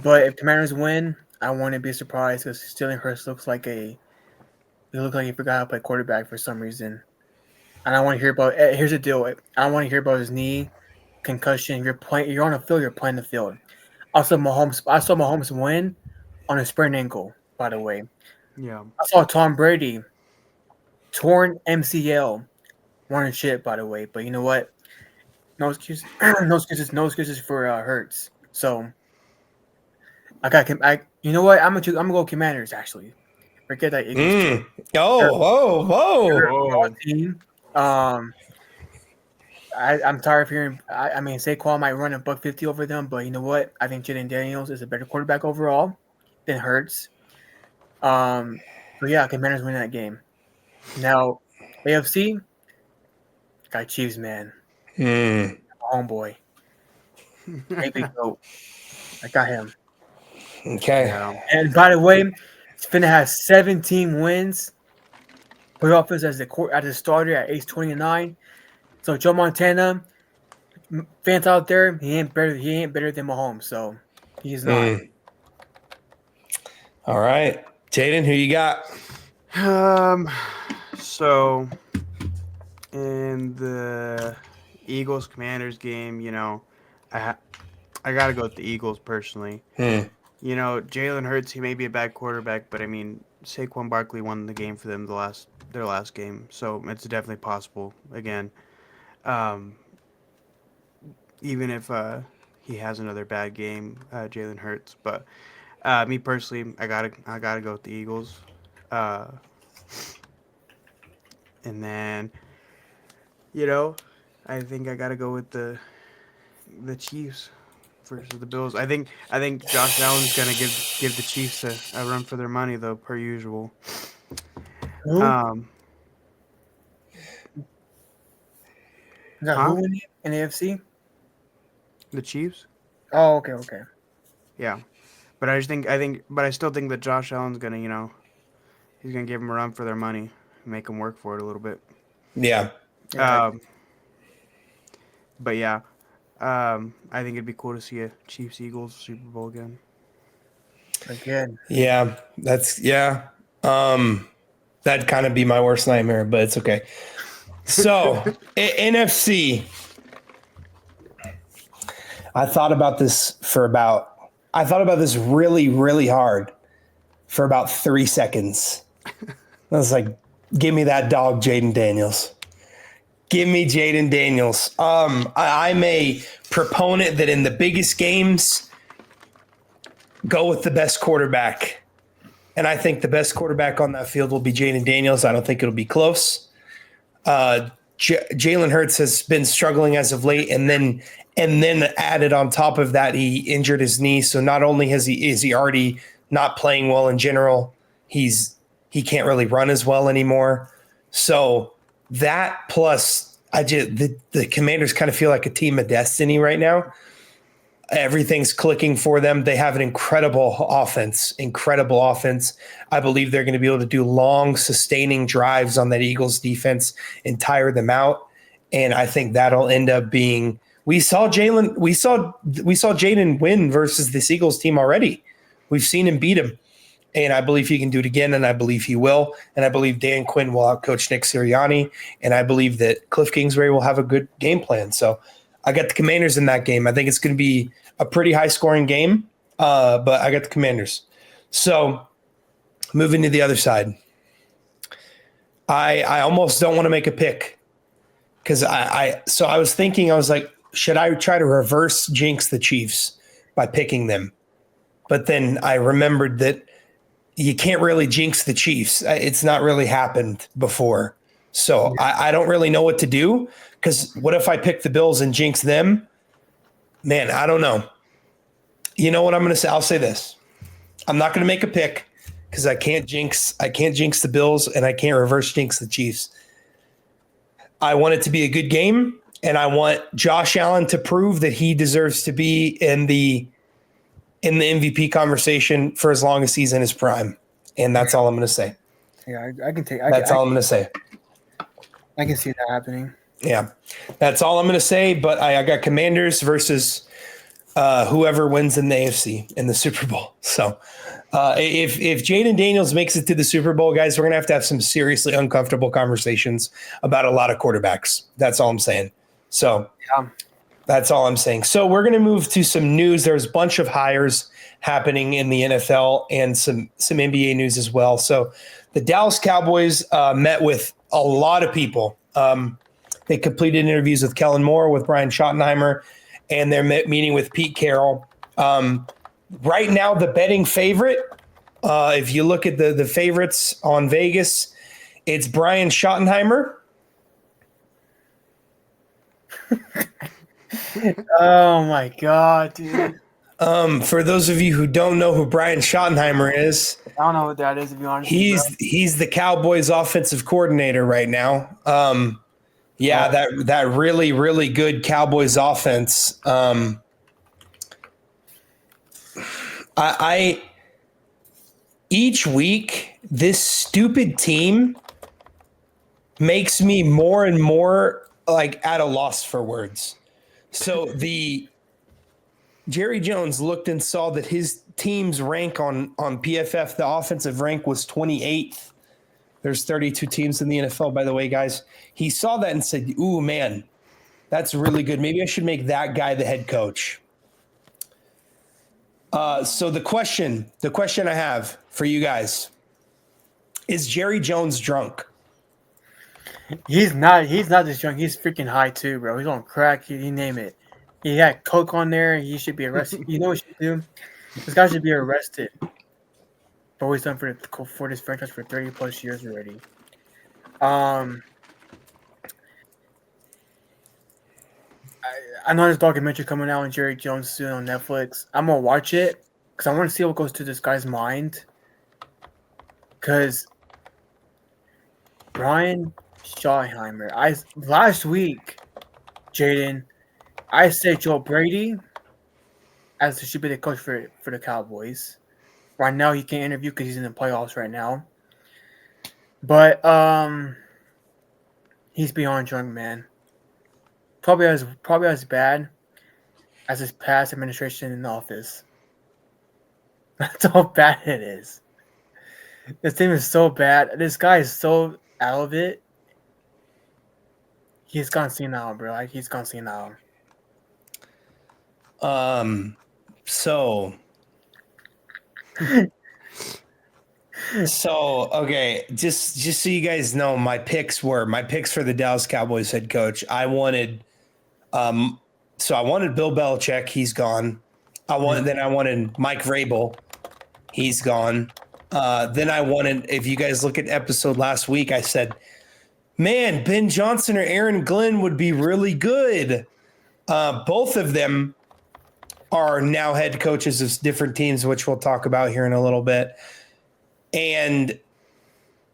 But if Commanders win, I wouldn't be surprised because Sterling Hurst looks like he forgot how to play quarterback for some reason. And I want to hear about. Here's the deal. I want to hear about his knee concussion. You're on the field. You're playing the field. I saw Mahomes win on a sprained ankle. By the way, Yeah. I saw Tom Brady torn MCL. One shit, by the way. But you know what? No excuses. No excuses for Hurts. So I got him. You know what? I'm gonna go Commanders. Actually, forget that Eagles team. Whoa. Team. I'm tired of hearing. I mean, Saquon might run a $150 over them, but you know what? I think Jaden Daniels is a better quarterback overall than Hurts. But yeah, Commanders win that game. Now, AFC got Chiefs, man. Homeboy. Maybe go. I got him. Okay. Yeah. And by the way, Finna has 17 wins. Playoffs as the starter at age 29. So Joe Montana, fans out there, he ain't better than Mahomes. So he's not. All right, Jaden, who you got? So in the Eagles Commanders game, I got to go with the Eagles personally. Jalen Hurts, he may be a bad quarterback, but I mean, Saquon Barkley won the game for them their last game, so it's definitely possible again. Even if he has another bad game, Jalen Hurts, but me personally, I gotta go with the Eagles. And then, I think I gotta go with the Chiefs versus the Bills. I think Josh Allen's gonna give the Chiefs a run for their money though, per usual. Who? Got Huh? who in the AFC? The Chiefs? Oh, okay. Yeah. But I still think that Josh Allen's gonna, he's gonna give them a run for their money, make them work for it a little bit. Yeah. Yeah, But yeah, I think it'd be cool to see a Chiefs Eagles Super Bowl again. again. Yeah. That'd kind of be my worst nightmare, but it's okay. So NFC, I thought about this really, really hard for about 3 seconds. I was like, give me that dog, Jaden Daniels. Give me Jaden Daniels. I'm a proponent that in the biggest games, go with the best quarterback. And I think the best quarterback on that field will be Jaden Daniels. I don't think it'll be close. Jalen Hurts has been struggling as of late, and then added on top of that, he injured his knee. So not only is he already not playing well in general, he can't really run as well anymore. So that plus, the Commanders kind of feel like a team of destiny right now. Everything's clicking for them. They have an incredible offense. I believe they're going to be able to do long, sustaining drives on that Eagles defense and tire them out. And I think that'll end up being. We saw Jaden win versus this Eagles team already. We've seen him beat him, and I believe he can do it again. And I believe he will. And I believe Dan Quinn will outcoach Nick Sirianni. And I believe that Cliff Kingsbury will have a good game plan. So I got the Commanders in that game. I think it's going to be a pretty high-scoring game, but I got the Commanders. So moving to the other side, I almost don't want to make a pick because I was thinking, I was like, should I try to reverse jinx the Chiefs by picking them? But then I remembered that you can't really jinx the Chiefs. It's not really happened before. So I don't really know what to do because what if I pick the Bills and jinx them? Man, I don't know. You know what I'm going to say? I'll say this. I'm not going to make a pick because I can't jinx the Bills and I can't reverse jinx the Chiefs. I want it to be a good game, and I want Josh Allen to prove that he deserves to be in the MVP conversation for as long as he's in his prime. And that's all I'm going to say. Yeah, I can take. That's all I'm going to say. I can see that happening. Yeah, that's all I'm going to say. But I got Commanders versus whoever wins in the AFC in the Super Bowl. So if Jaden Daniels makes it to the Super Bowl, guys, we're going to have some seriously uncomfortable conversations about a lot of quarterbacks. That's all I'm saying. So that's all I'm saying. So we're going to move to some news. There's a bunch of hires happening in the NFL and some NBA news as well. So the Dallas Cowboys met with a lot of people. They completed interviews with Kellen Moore, with Brian Schottenheimer, and they're meeting with Pete Carroll. Right now, the betting favorite, if you look at the favorites on Vegas, it's Brian Schottenheimer. Oh my God, dude. For those of you who don't know who Brian Schottenheimer is, I don't know what that is, to be honest. He's the Cowboys offensive coordinator right now. That really, really good Cowboys offense. I each week, this stupid team makes me more and more like at a loss for words. So Jerry Jones looked and saw that his team's rank on PFF, the offensive rank was 28th. There's 32 teams in the NFL, by the way, guys. He saw that and said, ooh, man, that's really good. Maybe I should make that guy the head coach. So the question I have for you guys is Jerry Jones drunk? He's not just drunk. He's freaking high too, bro. He's on crack. You name it. He got coke on there. He should be arrested. You know what he should do? This guy should be arrested. But he's done for this franchise for 30 plus years already. I know there's a documentary coming out on Jerry Jones soon on Netflix. I'm gonna watch it because I want to see what goes through this guy's mind. Because Brian Schottenheimer, last week, Jaden, I said Joe Brady as should be the coach for the Cowboys. Right now, he can't interview because he's in the playoffs right now. But he's beyond drunk, man. Probably as bad as his past administration in the office. That's how bad it is. This team is so bad. This guy is so out of it. He's gone senile, bro. Like, he's gone senile. So okay, just so you guys know, my picks for the Dallas Cowboys head coach. I wanted Bill Belichick, he's gone. I wanted Mike Vrabel, he's gone. Then I wanted, if you guys look at episode last week, I said, man, Ben Johnson or Aaron Glenn would be really good. Both of them are now head coaches of different teams, which we'll talk about here in a little bit. And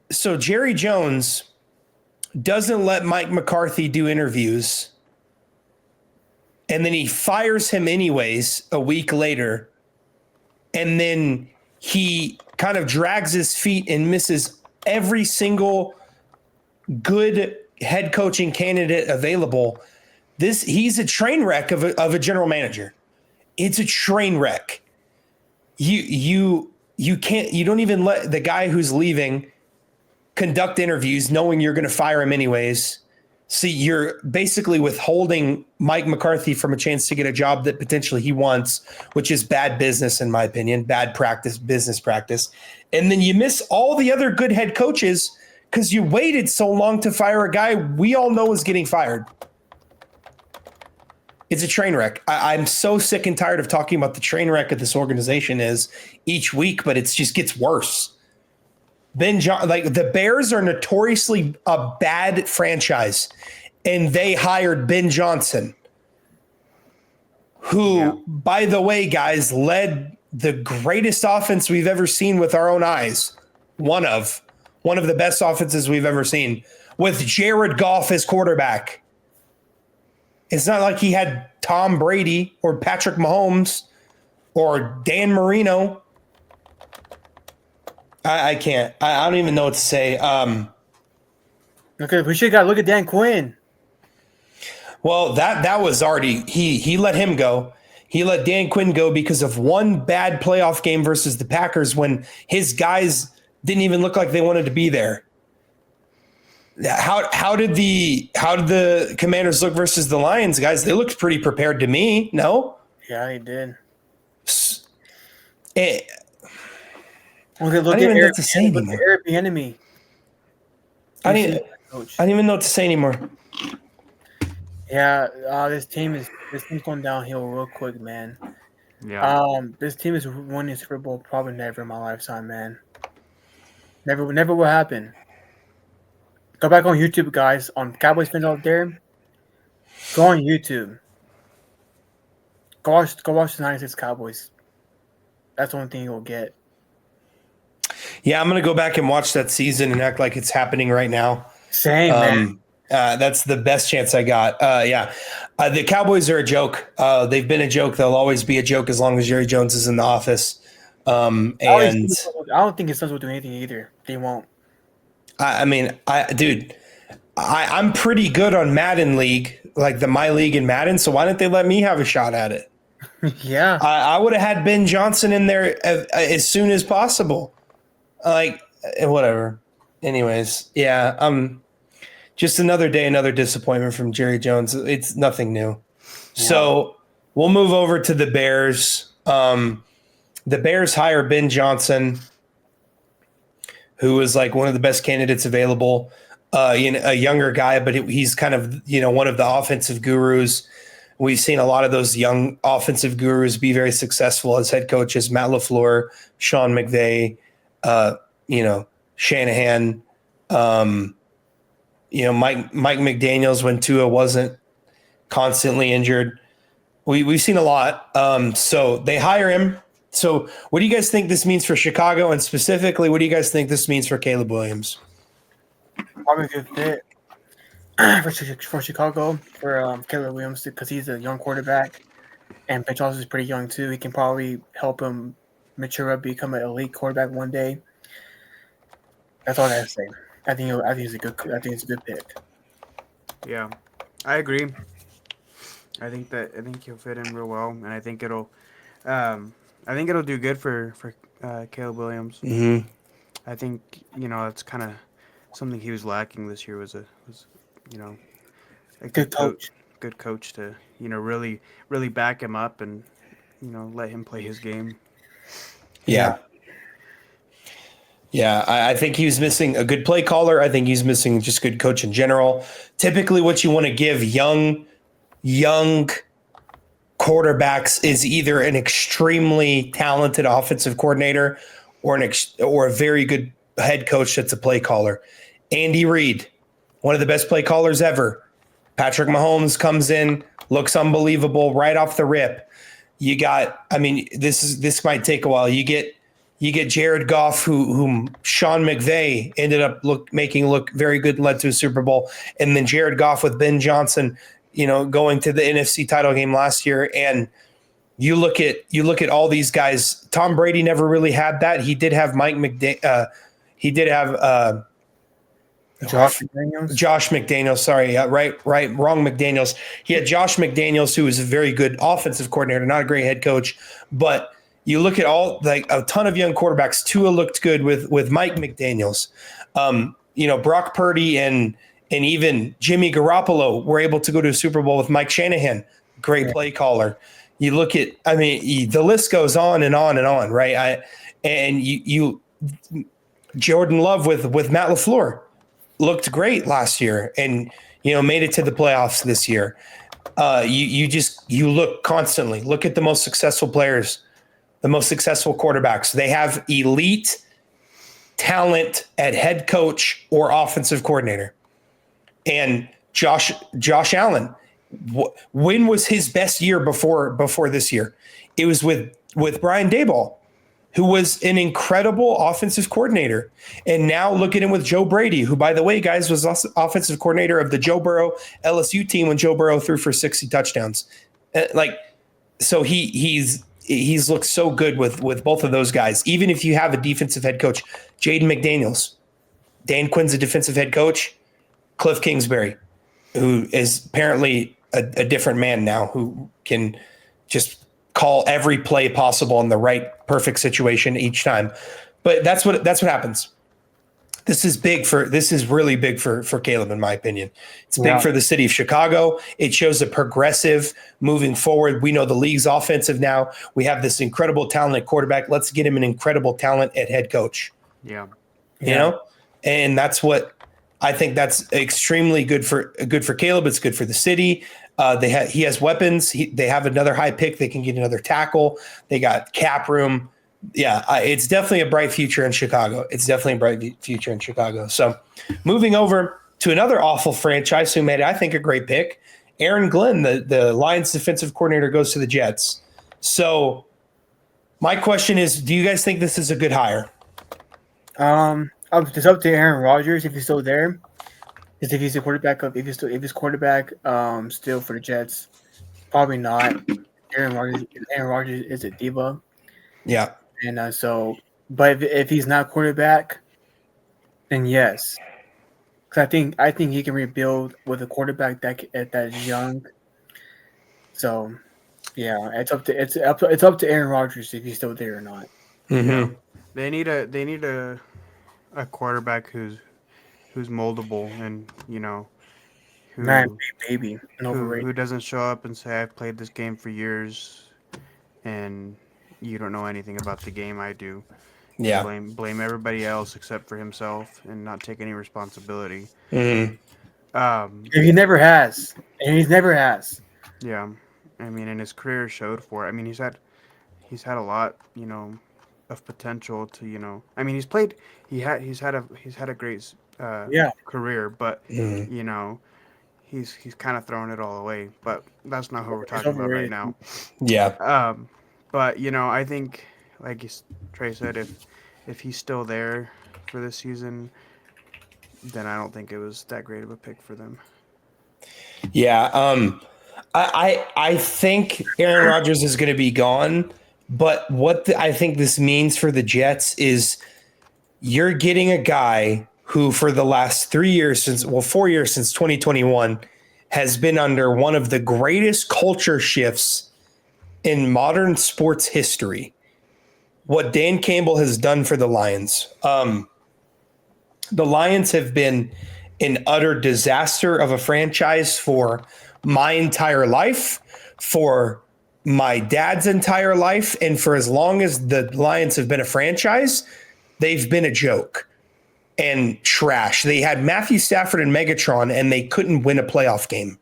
so Jerry Jones doesn't let Mike McCarthy do interviews. And then he fires him anyways a week later. And then he kind of drags his feet and misses every single good head coaching candidate available. He's a train wreck of a general manager. It's a train wreck. You don't even let the guy who's leaving conduct interviews knowing you're going to fire him anyways. See, you're basically withholding Mike McCarthy from a chance to get a job that potentially he wants, which is bad business, in my opinion, bad practice, business practice. And then you miss all the other good head coaches because you waited so long to fire a guy we all know is getting fired. It's a train wreck. I'm so sick and tired of talking about the train wreck that this organization is each week, but it just gets worse. The Bears are notoriously a bad franchise, and they hired Ben Johnson, who, by the way, guys, led the greatest offense we've ever seen with our own eyes. One of the best offenses we've ever seen, with Jared Goff as quarterback. It's not like he had Tom Brady or Patrick Mahomes or Dan Marino. I can't. I don't even know what to say. Okay, we should got look at Dan Quinn. Well, that was already he let him go. He let Dan Quinn go because of one bad playoff game versus the Packers when his guys didn't even look like they wanted to be there. How did the Commanders look versus the Lions, guys? They looked pretty prepared to me. No? Yeah, they did. Okay, Look at Eric Bieniemy. I don't even know what to say anymore. Yeah, this team's going downhill real quick, man. Yeah. This team is winning Super Bowl probably never in my lifetime, man. Never will happen. Go back on YouTube, guys. On Cowboys fans out there, go on YouTube. Go watch the 96 Cowboys. That's the only thing you'll get. Yeah, I'm going to go back and watch that season and act like it's happening right now. Same, man. That's the best chance I got. The Cowboys are a joke. They've been a joke. They'll always be a joke as long as Jerry Jones is in the office. And I don't think his sons will do anything either. They won't. I'm pretty good on Madden League, like the My League in Madden. So why didn't they let me have a shot at it? Yeah. I would have had Ben Johnson in there as soon as possible. Whatever. Anyways, yeah. Just another day, another disappointment from Jerry Jones. It's nothing new. Yeah. So we'll move over to the Bears. The Bears hire Ben Johnson, who was like one of the best candidates available, a younger guy, but he's kind of, one of the offensive gurus. We've seen a lot of those young offensive gurus be very successful as head coaches, Matt LaFleur, Sean McVay, Shanahan, Mike McDaniels when Tua wasn't constantly injured. We've seen a lot. So they hire him. So what do you guys think this means for Chicago, and specifically, what do you guys think this means for Caleb Williams? Probably a good fit for Chicago for Caleb Williams because he's a young quarterback, and Ben Johnson is pretty young too. He can probably help him mature up, become an elite quarterback one day. That's all I have to say. I think it's a good pick. Yeah, I agree. I think he'll fit in real well, and I think it'll do good for Caleb Williams. Mm-hmm. I think it's kind of something he was lacking this year was a Good coach. good coach to really back him up and let him play his game. Yeah. Yeah, I think he was missing a good play caller. I think he's missing just good coach in general. Typically, what you want to give young quarterbacks is either an extremely talented offensive coordinator or a very good head coach that's a play caller. Andy Reid, one of the best play callers ever. Patrick Mahomes comes in, looks unbelievable right off the rip. You got, I mean, this might take a while. You get Jared Goff, whom Sean McVay ended up making look very good and led to a Super Bowl, and then Jared Goff with Ben Johnson, going to the NFC title game last year. And you look at all these guys. Tom Brady never really had that. He did have he did have Josh McDaniels. Josh McDaniels, sorry, wrong McDaniels. He had Josh McDaniels, who was a very good offensive coordinator, not a great head coach. But you look at a ton of young quarterbacks. Tua looked good with Mike McDaniels. Brock Purdy and even Jimmy Garoppolo were able to go to a Super Bowl with Mike Shanahan, great play caller. You look at, the list goes on and on and on, right? Jordan Love with Matt LaFleur looked great last year and, made it to the playoffs this year. You look constantly. Look at the most successful players, the most successful quarterbacks. They have elite talent at head coach or offensive coordinator. And Josh Allen, when was his best year before this year? It was with Brian Daboll, who was an incredible offensive coordinator. And now look at him with Joe Brady, who, by the way, guys, was offensive coordinator of the Joe Burrow LSU team when Joe Burrow threw for 60 touchdowns. So he's looked so good with both of those guys. Even if you have a defensive head coach, Jaden McDaniels, Dan Quinn's a defensive head coach, Cliff Kingsbury, who is apparently a different man now, who can just call every play possible in the right perfect situation each time. But that's what happens. This is really big for Caleb, in my opinion. It's big for the city of Chicago. It shows a progressive moving forward. We know the league's offensive now. We have this incredible talent at quarterback. Let's get him an incredible talent at head coach. Yeah. And that's what I think that's extremely good for Caleb. It's good for the city. He has weapons. They have another high pick. They can get another tackle. They got cap room. Yeah, it's definitely a bright future in Chicago. So moving over to another awful franchise who made, I think, a great pick. Aaron Glenn, the Lions defensive coordinator, goes to the Jets. So my question is, do you guys think this is a good hire? It's up to Aaron Rodgers if he's still there. If he's a quarterback, if he's quarterback still for the Jets, probably not. Aaron Rodgers is a diva. Yeah. And but if he's not quarterback, then yes, because I think he can rebuild with a quarterback that is young. So, yeah, it's up to Aaron Rodgers if he's still there or not. Mm-hmm. They need a quarterback who's moldable and who doesn't show up and say, I've played this game for years and you don't know anything about the game I do. Yeah. Blame everybody else except for himself and not take any responsibility. Mm-hmm. And he never has. Yeah. And his career showed for it. He's had a lot, of potential to, he's had a great career, but mm-hmm. he's kind of throwing it all away. But that's not who we're talking about right now. Yeah. But I think, like Trey said, if he's still there for this season, then I don't think it was that great of a pick for them. Yeah. I think Aaron Rodgers is going to be gone, but I think this means for the Jets is you're getting a guy who for the last 4 years since 2021 has been under one of the greatest culture shifts in modern sports history. What Dan Campbell has done for the Lions. The Lions have been an utter disaster of a franchise for my entire life, for my dad's entire life, and for as long as the Lions have been a franchise, they've been a joke and trash. They had Matthew Stafford and Megatron, and they couldn't win a playoff game.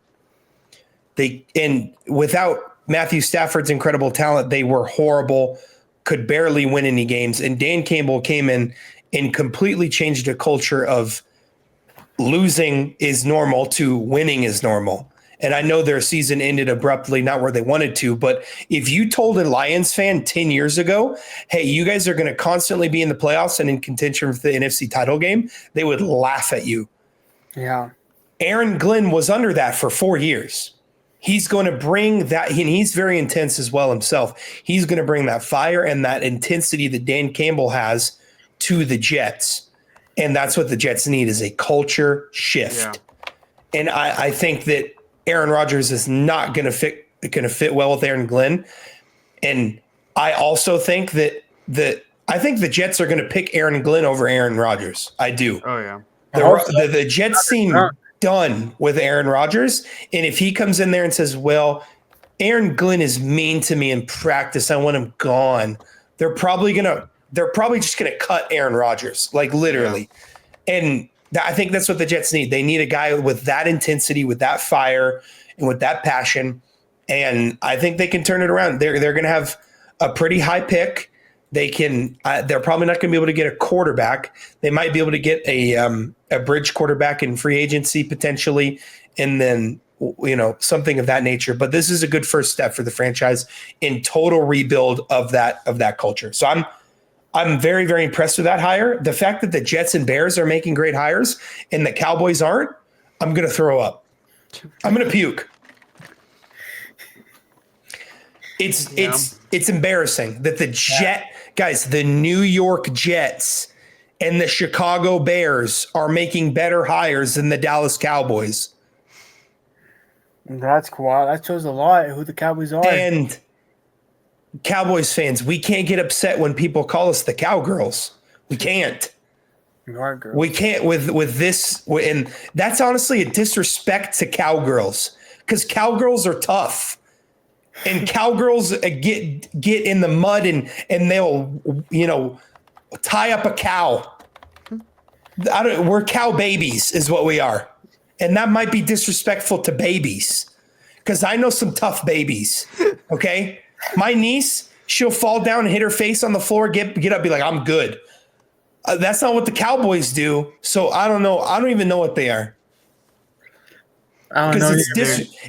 And without Matthew Stafford's incredible talent, they were horrible, could barely win any games. And Dan Campbell came in and completely changed a culture of losing is normal to winning is normal. And I know their season ended abruptly, not where they wanted to, but if you told a Lions fan 10 years ago, hey, you guys are going to constantly be in the playoffs and in contention for the NFC title game, they would laugh at you. Yeah. Aaron Glenn was under that for 4 years. He's going to bring that, and he's very intense as well himself. He's going to bring that fire and that intensity that Dan Campbell has to the Jets. And that's what the Jets need is a culture shift. Yeah. And I think that Aaron Rodgers is not going to fit well with Aaron Glenn. And I also think that the Jets are going to pick Aaron Glenn over Aaron Rodgers. I do. Oh, yeah. The Jets seem done with Aaron Rodgers. And if he comes in there and says, well, Aaron Glenn is mean to me in practice, I want him gone, they're probably just going to cut Aaron Rodgers, like literally. Yeah. And I think that's what the Jets need. They need a guy with that intensity, with that fire, and with that passion. And I think they can turn it around. They're going to have a pretty high pick. They can. They're probably not going to be able to get a quarterback. They might be able to get a bridge quarterback in free agency potentially, and then something of that nature. But this is a good first step for the franchise in total rebuild of that culture. So I'm very, very impressed with that hire. The fact that the Jets and Bears are making great hires and the Cowboys aren't, I'm going to throw up. I'm going to puke. It's embarrassing that the New York Jets and the Chicago Bears are making better hires than the Dallas Cowboys. That's cool. That shows a lot who the Cowboys are. And Cowboys fans, we can't get upset when people call us the Cowgirls. We can't. We can't with this, and that's honestly a disrespect to Cowgirls because Cowgirls are tough, and Cowgirls get in the mud and they'll tie up a cow. We're cow babies, is what we are, and that might be disrespectful to babies because I know some tough babies. Okay. My niece, she'll fall down and hit her face on the floor, get up, be like, I'm good. That's not what the Cowboys do. So I don't know. I don't even know what they are. Because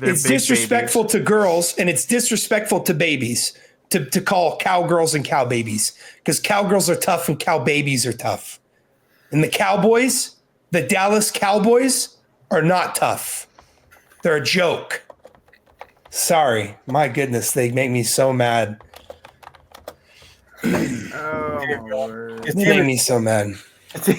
it's disrespectful to girls and it's disrespectful to babies to call cowgirls and cow babies because cowgirls are tough and cow babies are tough. And the Cowboys, the Dallas Cowboys, are not tough. They're a joke. Sorry, my goodness, they make me so mad. Oh, my Lord. They make me so mad.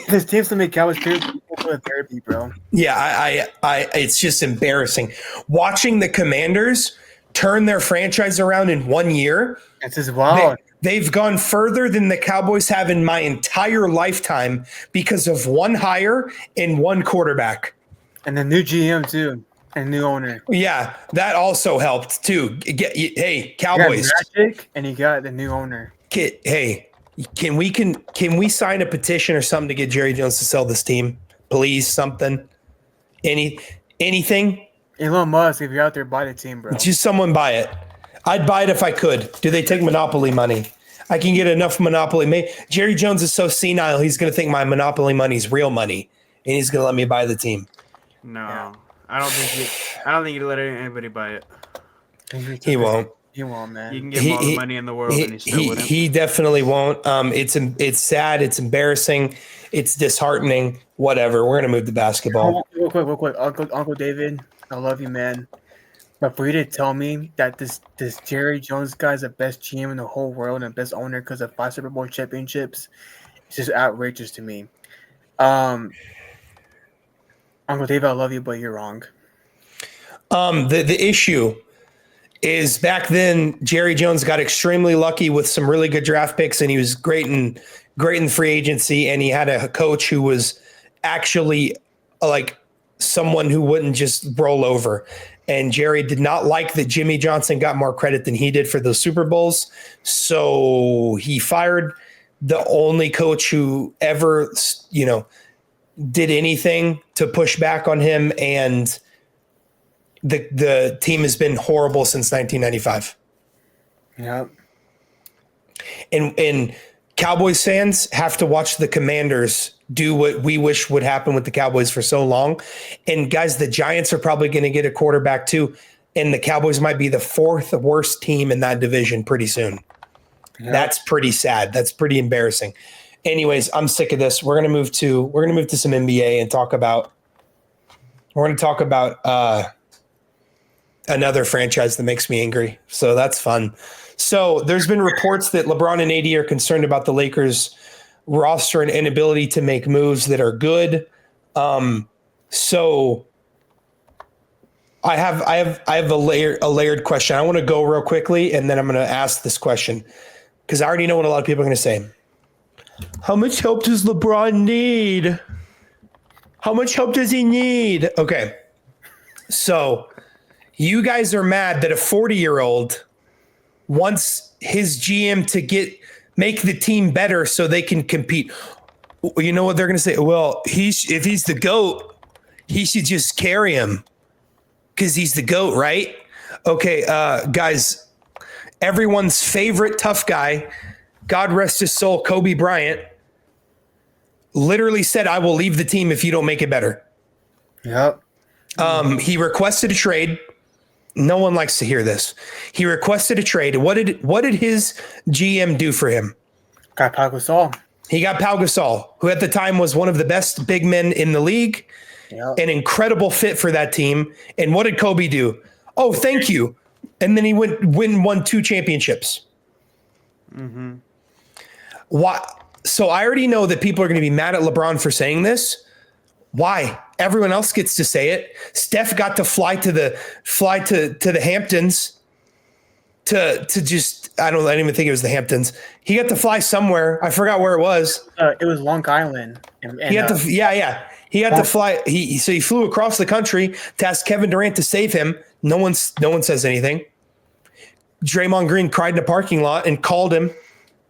This team's to make Cowboys therapy, bro. Yeah, it's just embarrassing. Watching the Commanders turn their franchise around in 1 year. It's as well. They've gone further than the Cowboys have in my entire lifetime because of one hire and one quarterback. And the new GM, too. And new owner. Yeah, that also helped too. Hey, Cowboys. And you got the new owner. Hey, can we sign a petition or something to get Jerry Jones to sell this team? Please, something. Anything? Elon Musk, if you're out there, buy the team, bro. Just someone buy it. I'd buy it if I could. Do they take Monopoly money? I can get enough Monopoly. Jerry Jones is so senile, he's going to think my Monopoly money is real money, and he's going to let me buy the team. No. I don't think he'd let anybody buy it. He won't. He won't, man. You can give him all the money in the world, and he still wouldn't. He definitely won't. It's sad. It's embarrassing. It's disheartening. Whatever. We're gonna move to basketball. Real quick. Uncle David, I love you, man. But for you to tell me that this Jerry Jones guy is the best GM in the whole world and the best owner because of 5 Super Bowl championships, it's just outrageous to me. Uncle David, I love you, but you're wrong. The issue is back then Jerry Jones got extremely lucky with some really good draft picks, and he was great in free agency, and he had a coach who was actually like someone who wouldn't just roll over. And Jerry did not like that Jimmy Johnson got more credit than he did for those Super Bowls. So he fired the only coach who ever, did anything to push back on him. And the team has been horrible since 1995. Yep. And Cowboys fans have to watch the Commanders do what we wish would happen with the Cowboys for so long. And guys, the Giants are probably going to get a quarterback too. And the Cowboys might be the 4th worst team in that division pretty soon. Yep. That's pretty sad. That's pretty embarrassing. Anyways, I'm sick of this. We're going to move to some NBA and talk about another franchise that makes me angry. So that's fun. So there's been reports that LeBron and AD are concerned about the Lakers' roster and inability to make moves that are good. So I have a layered question. I want to go real quickly, and then I'm going to ask this question because I already know what a lot of people are going to say. How much help does LeBron need? How much help does he need? Okay. So you guys are mad that a 40-year-old wants his GM to make the team better so they can compete. You know what they're going to say? Well, if he's the GOAT, he should just carry him because he's the GOAT, right? Okay, guys, everyone's favorite tough guy, God rest his soul, Kobe Bryant, literally said, I will leave the team if you don't make it better. Yep. He requested a trade. No one likes to hear this. He requested a trade. What did his GM do for him? Got Pau Gasol. He got Pau Gasol, who at the time was one of the best big men in the league, an incredible fit for that team. And what did Kobe do? Oh, thank you. And then he won 2 championships. Mm-hmm. Why? So I already know that people are going to be mad at LeBron for saying this. Why? Everyone else gets to say it. Steph got to fly to the Hamptons to just, I didn't even think it was the Hamptons. He got to fly somewhere. I forgot where it was. It was Long Island. He got to fly. He flew across the country to ask Kevin Durant to save him. No one says anything. Draymond Green cried in a parking lot and called him,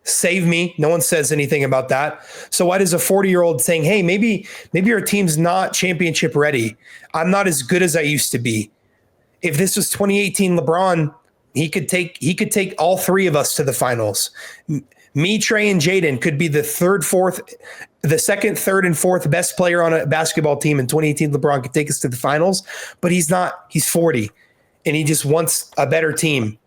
save me. No one says anything about that. So why does a 40-year-old saying, hey, maybe our team's not championship ready. I'm not as good as I used to be. If this was 2018 LeBron, he could take all 3 of us to the finals. Me, Trey, and Jaden could be the second, third, and fourth best player on a basketball team in 2018. LeBron could take us to the finals, but he's not. He's 40, and he just wants a better team.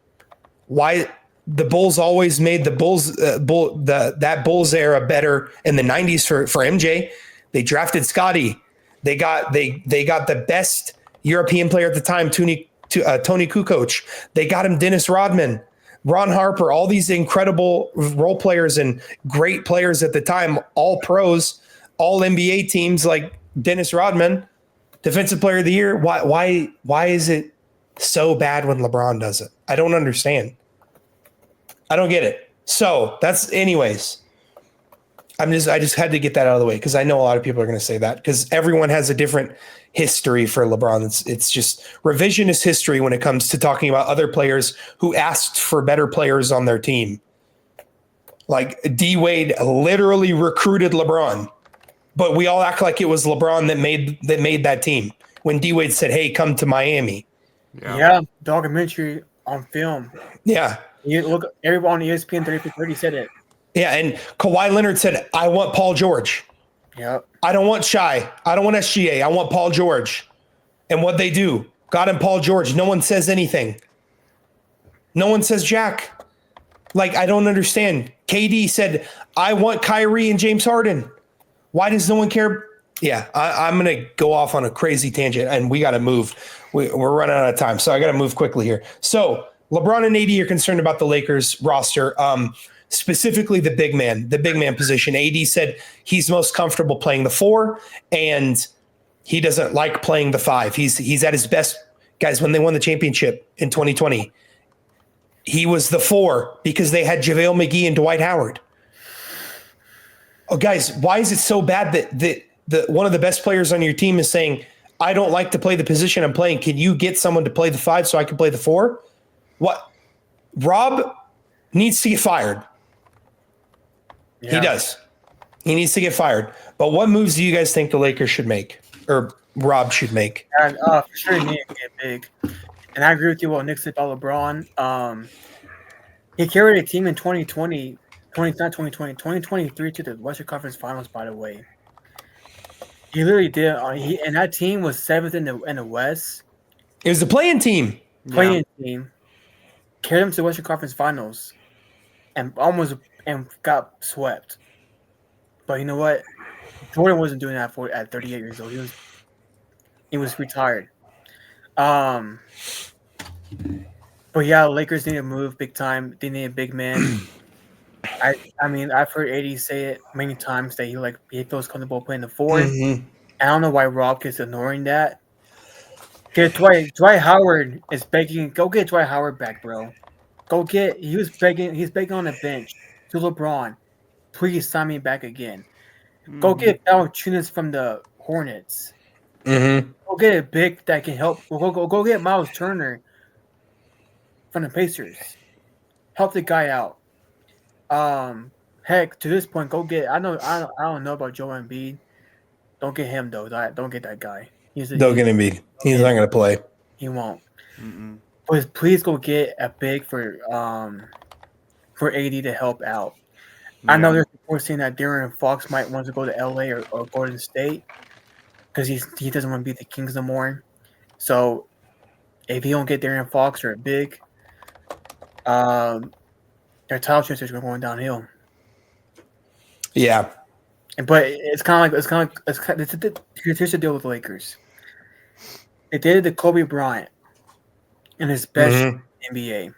Why? The Bulls always made that Bulls era better in the 90s for MJ. They drafted Scottie. They got the best European player at the time, Tony Kukoc. They got him Dennis Rodman, Ron Harper, all these incredible role players and great players at the time, all pros, all NBA teams like Dennis Rodman, defensive player of the year. Why is it so bad when LeBron does it? I don't understand. I don't get it. So anyways, I just had to get that out of the way because I know a lot of people are going to say that because everyone has a different history for LeBron. It's just revisionist history when it comes to talking about other players who asked for better players on their team. Like D Wade literally recruited LeBron, but we all act like it was LeBron that made that team when D Wade said, "Hey, come to Miami." Yeah, documentary on film. Yeah. You look, everyone on ESPN 30 for 30 said it. Yeah, and Kawhi Leonard said, I want Paul George. Yep. I don't want Shai. I don't want SGA. I want Paul George. And what they do, got him Paul George. No one says anything. No one says jack. Like, I don't understand. KD said, I want Kyrie and James Harden. Why does no one care? Yeah, I'm going to go off on a crazy tangent, and we got to move. We're running out of time, so I got to move quickly here. So LeBron and AD are concerned about the Lakers roster, specifically the big man position. AD said he's most comfortable playing the 4, and he doesn't like playing the 5. He's at his best. Guys, when they won the championship in 2020, he was the 4 because they had JaVale McGee and Dwight Howard. Oh, guys, why is it so bad that one of the best players on your team is saying, I don't like to play the position I'm playing. Can you get someone to play the 5 so I can play the 4? What? Rob needs to get fired. Yeah. He does. He needs to get fired. But what moves do you guys think the Lakers should make, or Rob should make? And, for sure, he needs to get big. And I agree with you what Nick said about LeBron. He carried a team in 2023 to the Western Conference Finals, by the way. He literally did. And that team was 7th in the West. It was the playing team. Team. Carried them to the Western Conference Finals and got swept. But you know what? Jordan wasn't doing that at 38 years old. He was retired. But yeah, Lakers need to move big time. They need a big man. I mean, I've heard AD say it many times that he feels comfortable playing the 4. Mm-hmm. I don't know why Rob keeps ignoring that. Dwight Howard is begging. Go get Dwight Howard back, bro. He's begging on the bench to LeBron. Please sign me back again. Mm-hmm. Go get Valanciunas from the Hornets. Mm-hmm. Go get a big that can help. Go get Miles Turner from the Pacers. Help the guy out. Heck, to this point, go get. I don't know about Joel Embiid. Don't get him though. Don't get that guy. Don't get Embiid. He's not going to play. He won't. Mm-mm. But please go get a big for AD to help out. Yeah. I know there's reports saying that De'Aaron Fox might want to go to LA or Golden State because he doesn't want to be the Kings no more. So if he don't get De'Aaron Fox or a big, their title chances are going downhill. Yeah, but here's the deal with the Lakers. They did the Kobe Bryant in his best NBA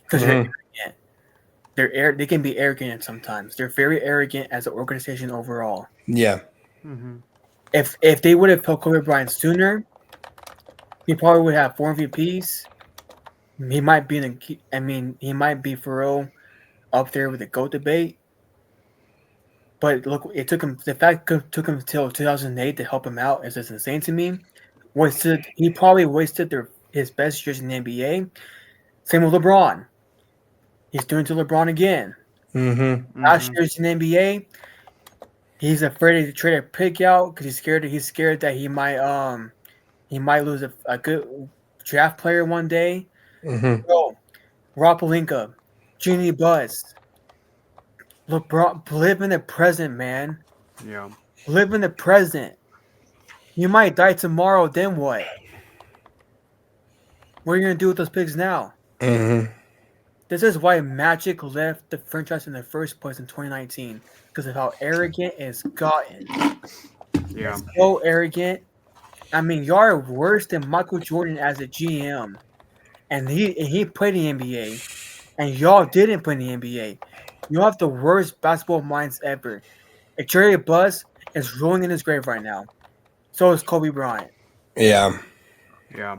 because they can be arrogant sometimes. They're very arrogant as an organization overall. Yeah. Mm-hmm. If they would have put Kobe Bryant sooner, he probably would have 4 MVPs. He might be for real up there with the GOAT debate. But look, the fact it took him until 2008 to help him out is just insane to me. He probably wasted his best years in the NBA. Same with LeBron. He's doing it to LeBron again. Mm-hmm. Last year's in the NBA, he's afraid to trade a pick out because he's scared that he might lose a good draft player one day. Mm-hmm. Bro, Rob Pelinka, Jeannie Buss, LeBron, live in the present, man. Yeah. Live in the present. You might die tomorrow, then what? What are you going to do with those picks now? Mm-hmm. This is why Magic left the franchise in the first place in 2019 because of how arrogant it's gotten. Yeah. It's so arrogant. I mean, y'all are worse than Michael Jordan as a GM. And he played in the NBA. And y'all didn't play in the NBA. You have the worst basketball minds ever. Jerry Buss is rolling in his grave right now. So is Kobe Bryant. Yeah. Yeah.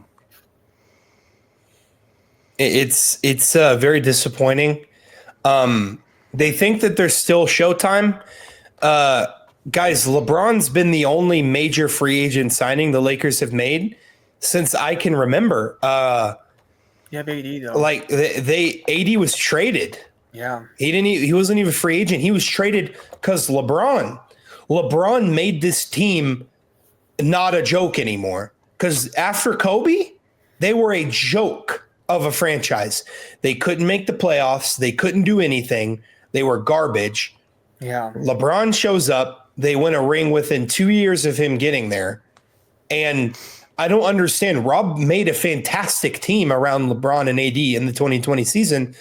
It's very disappointing. They think that there's still showtime. Guys, LeBron's been the only major free agent signing the Lakers have made since I can remember. You have AD though. Like AD was traded. Yeah. He wasn't even a free agent. He was traded because LeBron made this team not a joke anymore. Because after Kobe, they were a joke of a franchise. They couldn't make the playoffs. They couldn't do anything. They were garbage. Yeah. LeBron shows up. They win a ring within 2 years of him getting there. And I don't understand. Rob made a fantastic team around LeBron and AD in the 2020 season,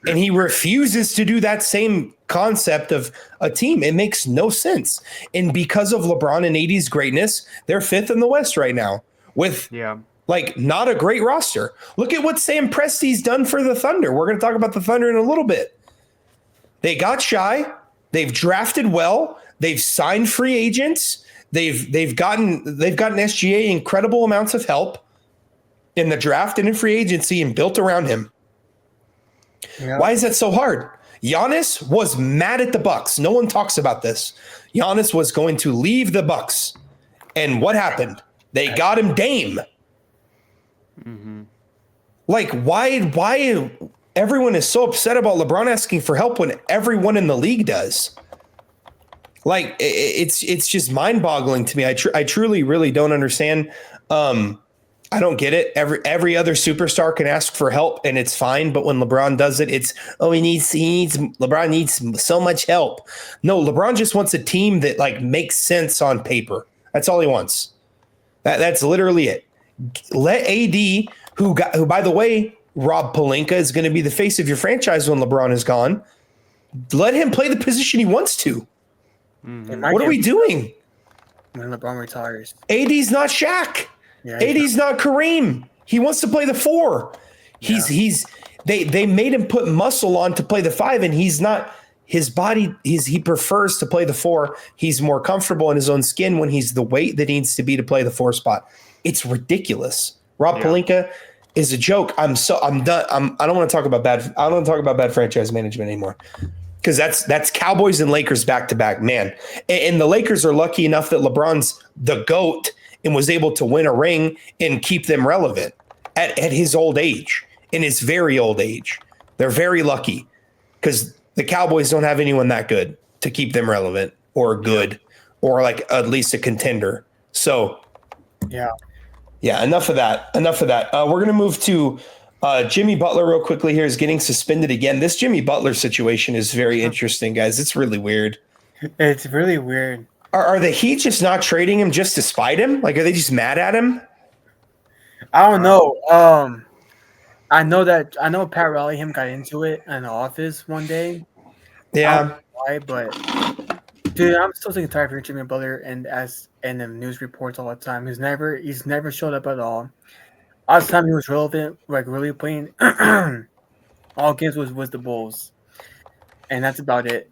and he refuses to do that same concept of a team. It makes no sense. And because of LeBron and AD's greatness, they're fifth in the West right now with like not a great roster. Look at what Sam Presti's done for the Thunder. We're going to talk about the Thunder in a little bit. They got shy. They've drafted well. They've signed free agents. They've gotten SGA incredible amounts of help in the draft and in free agency and built around him. Yeah. Why is that so hard? Giannis was mad at the Bucks. No one talks about this. Giannis was going to leave the Bucks. And what happened? They got him Dame. Mm-hmm. Like, why everyone is so upset about LeBron asking for help when everyone in the league does? Like, it's just mind-boggling to me. I truly, really don't understand. I don't get it. Every other superstar can ask for help and it's fine. But when LeBron does it, it's, LeBron needs so much help. No, LeBron just wants a team that like makes sense on paper. That's all he wants. That's literally it. Let AD, who by the way, Rob Pelinka is going to be the face of your franchise when LeBron is gone. Let him play the position he wants to. Mm-hmm. What are we doing? When LeBron retires. AD's not Shaq. Yeah, AD's not Kareem. He wants to play the 4. They made him put muscle on to play the 5, and he's not his body. He prefers to play the 4. He's more comfortable in his own skin when he's the weight that needs to be to play the 4 spot. It's ridiculous. Rob Pelinka is a joke. I'm done. I don't want to talk about bad franchise management anymore. Because that's Cowboys and Lakers back to back, man. And the Lakers are lucky enough that LeBron's the GOAT and was able to win a ring and keep them relevant at his old age, in his very old age. They're very lucky because the Cowboys don't have anyone that good to keep them relevant or good or like at least a contender. So, yeah. Enough of that. We're going to move to Jimmy Butler real quickly here is getting suspended again. This Jimmy Butler situation is very interesting, guys. It's really weird. It's really weird. Are the Heat just not trading him just to spite him? Like, are they just mad at him? I don't know. I know Pat Riley him got into it in the office one day. Yeah. I don't know why, but dude, I'm still sick and tired of Jimmy Butler and the news reports all the time. He's never showed up at all. All the time he was relevant, like really playing all games was the Bulls. And that's about it.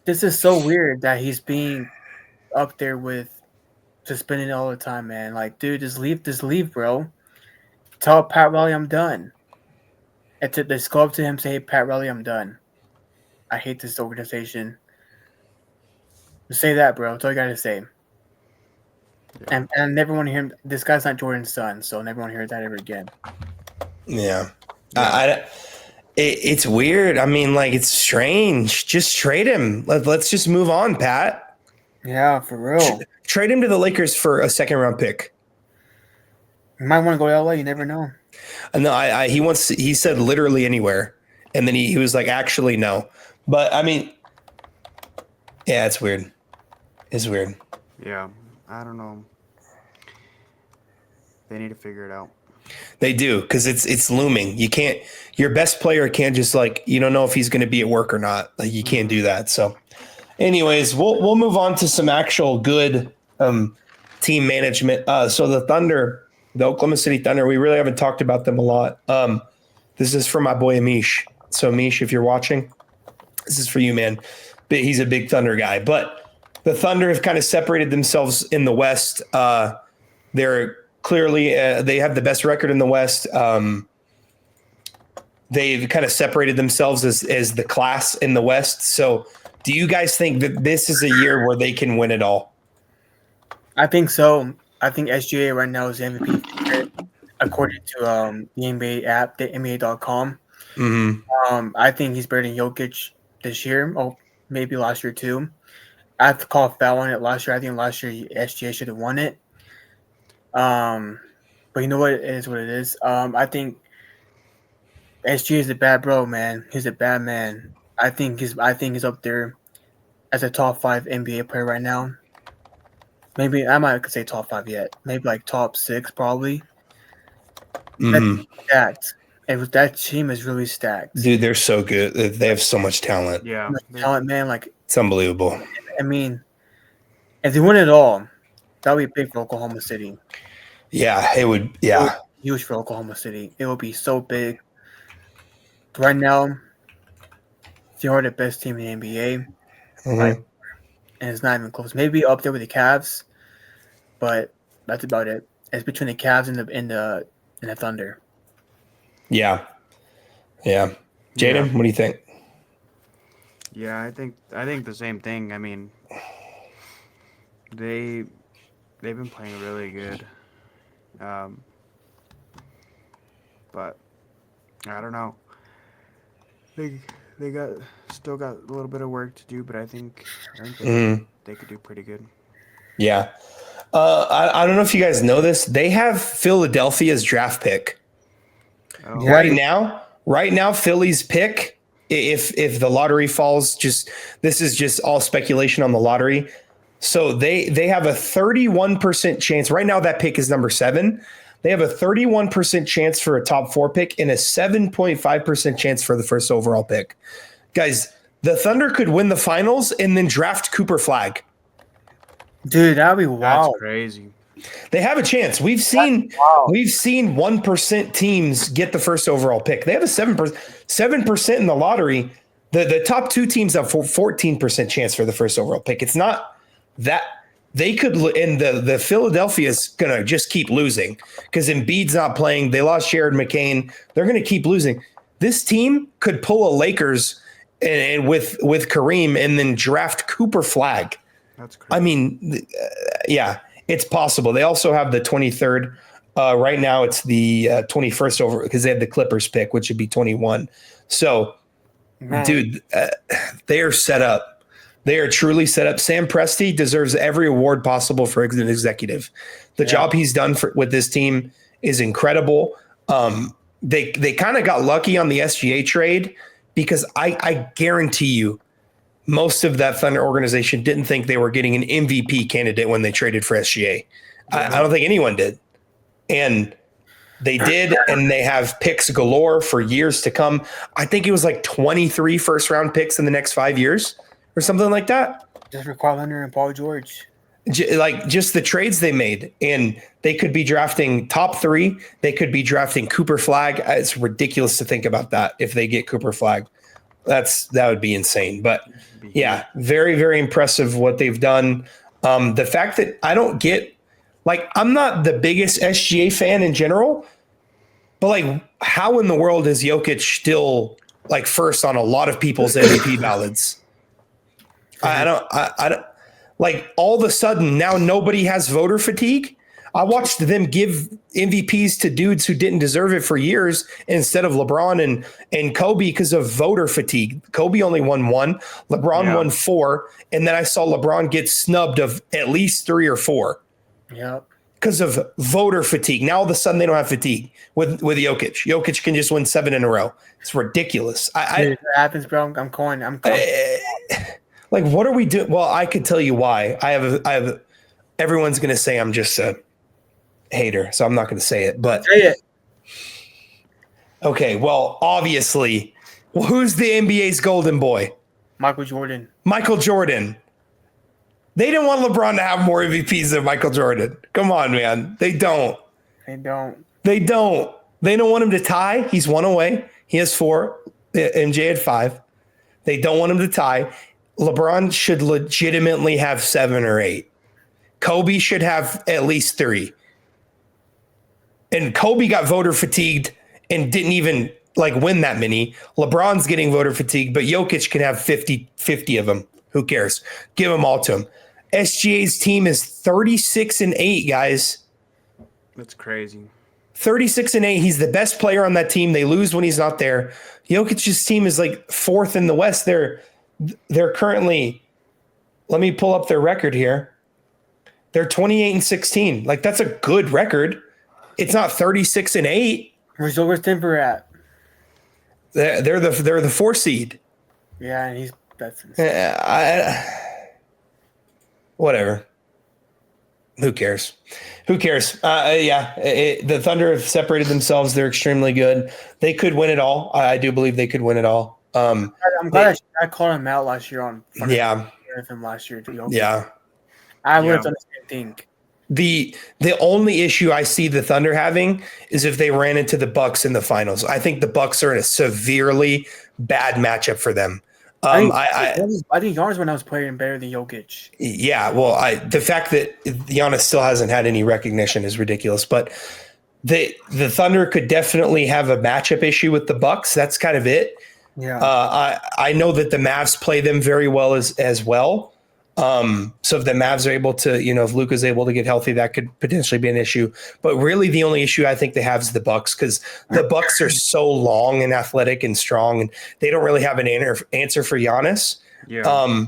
This is so weird that he's being up there with suspended all the time, man. Like, dude, just leave, bro. Tell Pat Riley I'm done. Just go up to him, say, hey, Pat Riley, I'm done. I hate this organization. Just say that, bro. That's all you gotta say. Yeah. And I never want to hear him. This guy's not Jordan's son, so I never want to hear that ever again. Yeah. It's weird. I mean, like, it's strange. Just trade him. Let's just move on, Pat. Yeah, for real. Trade him to the Lakers for a second-round pick. You might want to go to LA. You never know. No, he said literally anywhere. And then he was like, actually, no. But, I mean, yeah, it's weird. It's weird. Yeah, I don't know. They need to figure it out. They do, because it's looming. Your best player can't just like, you don't know if he's going to be at work or not. Like, you can't do that. So anyways, we'll move on to some actual good team management. So the Thunder, the Oklahoma City Thunder, we really haven't talked about them a lot. This is for my boy Amish. So Amish, if you're watching, this is for you, man. He's a big Thunder guy. But the Thunder have kind of separated themselves in the West. They're clearly, they have the best record in the West. They've kind of separated themselves as the class in the West. So do you guys think that this is a year where they can win it all? I think so. I think SGA right now is MVP according to the NBA app, the NBA.com. Mm-hmm. I think he's better than Jokic this year. Oh, maybe last year too. I have to call a foul on it last year. I think last year SGA should have won it. But you know what? It is what it is. I think SGA is a bad bro, man. He's a bad man. I think he's up there as a top 5 NBA player right now. Maybe I might could say top 5 yet. Maybe like top 6 probably. Mhm. That's stacked. That team is really stacked. Dude, they're so good. They have so much talent. Yeah, Talent, man. Like, It's unbelievable. I mean, if they win it all, that would be big for Oklahoma City. Yeah, it would. Yeah. Huge for Oklahoma City. It would be so big. Right now, they are the best team in the NBA. Mhm. And it's not even close. Maybe up there with the Cavs, but that's about it. It's between the Cavs and the Thunder. Yeah. Yeah. Jaden, what do you think? Yeah, I think the same thing. I mean, they've been playing really good, but I don't know. They still got a little bit of work to do, but I think they could do pretty good. Yeah. I don't know if you guys know this. They have Philadelphia's draft pick. Oh, Yeah. Right now, Philly's pick, if the lottery falls, this is just all speculation on the lottery. So they have a 31% chance. Right now, that pick is number 7. They have a 31% chance for a top 4 pick and a 7.5% chance for the first overall pick. Guys, the Thunder could win the finals and then draft Cooper Flag. Dude, that'd be wild. that's crazy. They have a chance. We've seen 1% teams get the first overall pick. They have a 7% in the lottery. The top 2 teams have 14% chance for the first overall pick. It's not that they could, and the Philadelphia is gonna just keep losing because Embiid's not playing. They lost Jared McCain. They're gonna keep losing. This team could pull a Lakers and with Kareem and then draft Cooper Flag. That's crazy. I mean, yeah. It's possible. They also have the 23rd. Right now, it's the 21st over because they have the Clippers pick, which would be 21. So, dude, they are set up. They are truly set up. Sam Presti deserves every award possible for an executive. The job he's done with this team is incredible. They kind of got lucky on the SGA trade because I guarantee you, most of that Thunder organization didn't think they were getting an MVP candidate when they traded for SGA. I don't think anyone did. And they did, and they have picks galore for years to come. I think it was like 23 first-round picks in the next 5 years or something like that. Just for Kawhi Leonard and Paul George. Just the trades they made. And they could be drafting top 3. They could be drafting Cooper Flag. It's ridiculous to think about that if they get Cooper Flag. That would be insane. But yeah, very, very impressive what they've done. The fact that I don't get, I'm not the biggest SGA fan in general, but how in the world is Jokic still first on a lot of people's MVP ballads? I don't all of a sudden now nobody has voter fatigue. I watched them give MVPs to dudes who didn't deserve it for years instead of LeBron and Kobe because of voter fatigue. Kobe only won 1, LeBron won 4, and then I saw LeBron get snubbed of at least 3 or 4. Yep. Because of voter fatigue. Now all of a sudden they don't have fatigue with Jokic. Jokic can just win 7 in a row. It's ridiculous. Dude, if that happens, bro. I'm calling. What are we doing? Well, I could tell you why. I have. Everyone's going to say I'm just a hater, so I'm not going to say it. But say it. Okay, well, obviously, who's the NBA's golden boy? Michael Jordan. Michael Jordan. They didn't want LeBron to have more MVPs than Michael Jordan. Come on, man. They don't. They don't. They don't want him to tie. He's 1 away. He has 4. MJ had 5. They don't want him to tie. LeBron should legitimately have 7 or 8. Kobe should have at least 3. And Kobe got voter fatigued and didn't even win that many. LeBron's getting voter fatigue, but Jokic can have 50 of them. Who cares? Give them all to him. SGA's team is 36-8, guys. That's crazy. 36-8. He's the best player on that team. They lose when he's not there. Jokic's team is 4th in the West. They're currently, let me pull up their record here. They're 28-16. That's a good record. It's not 36-8. Where's Denver at? They're the 4 seed. Yeah, and that's insane. Whatever. Who cares? Who cares? The Thunder have separated themselves. They're extremely good. They could win it all. I do believe they could win it all. I'm glad I called him out last year on front Yeah. of him last year. Yeah. I would have done the same thing. The only issue I see the Thunder having is if they ran into the Bucks in the finals. I think the Bucks are in a severely bad matchup for them. I think Giannis when I was playing better than Jokic. Yeah, well, the fact that Giannis still hasn't had any recognition is ridiculous. But the Thunder could definitely have a matchup issue with the Bucks. That's kind of it. Yeah. I know that the Mavs play them very well as well. So if the Mavs are able to, if Luka's able to get healthy, that could potentially be an issue. But really, the only issue I think they have is the Bucks, because the Bucks are so long and athletic and strong, and they don't really have an answer for Giannis. Yeah.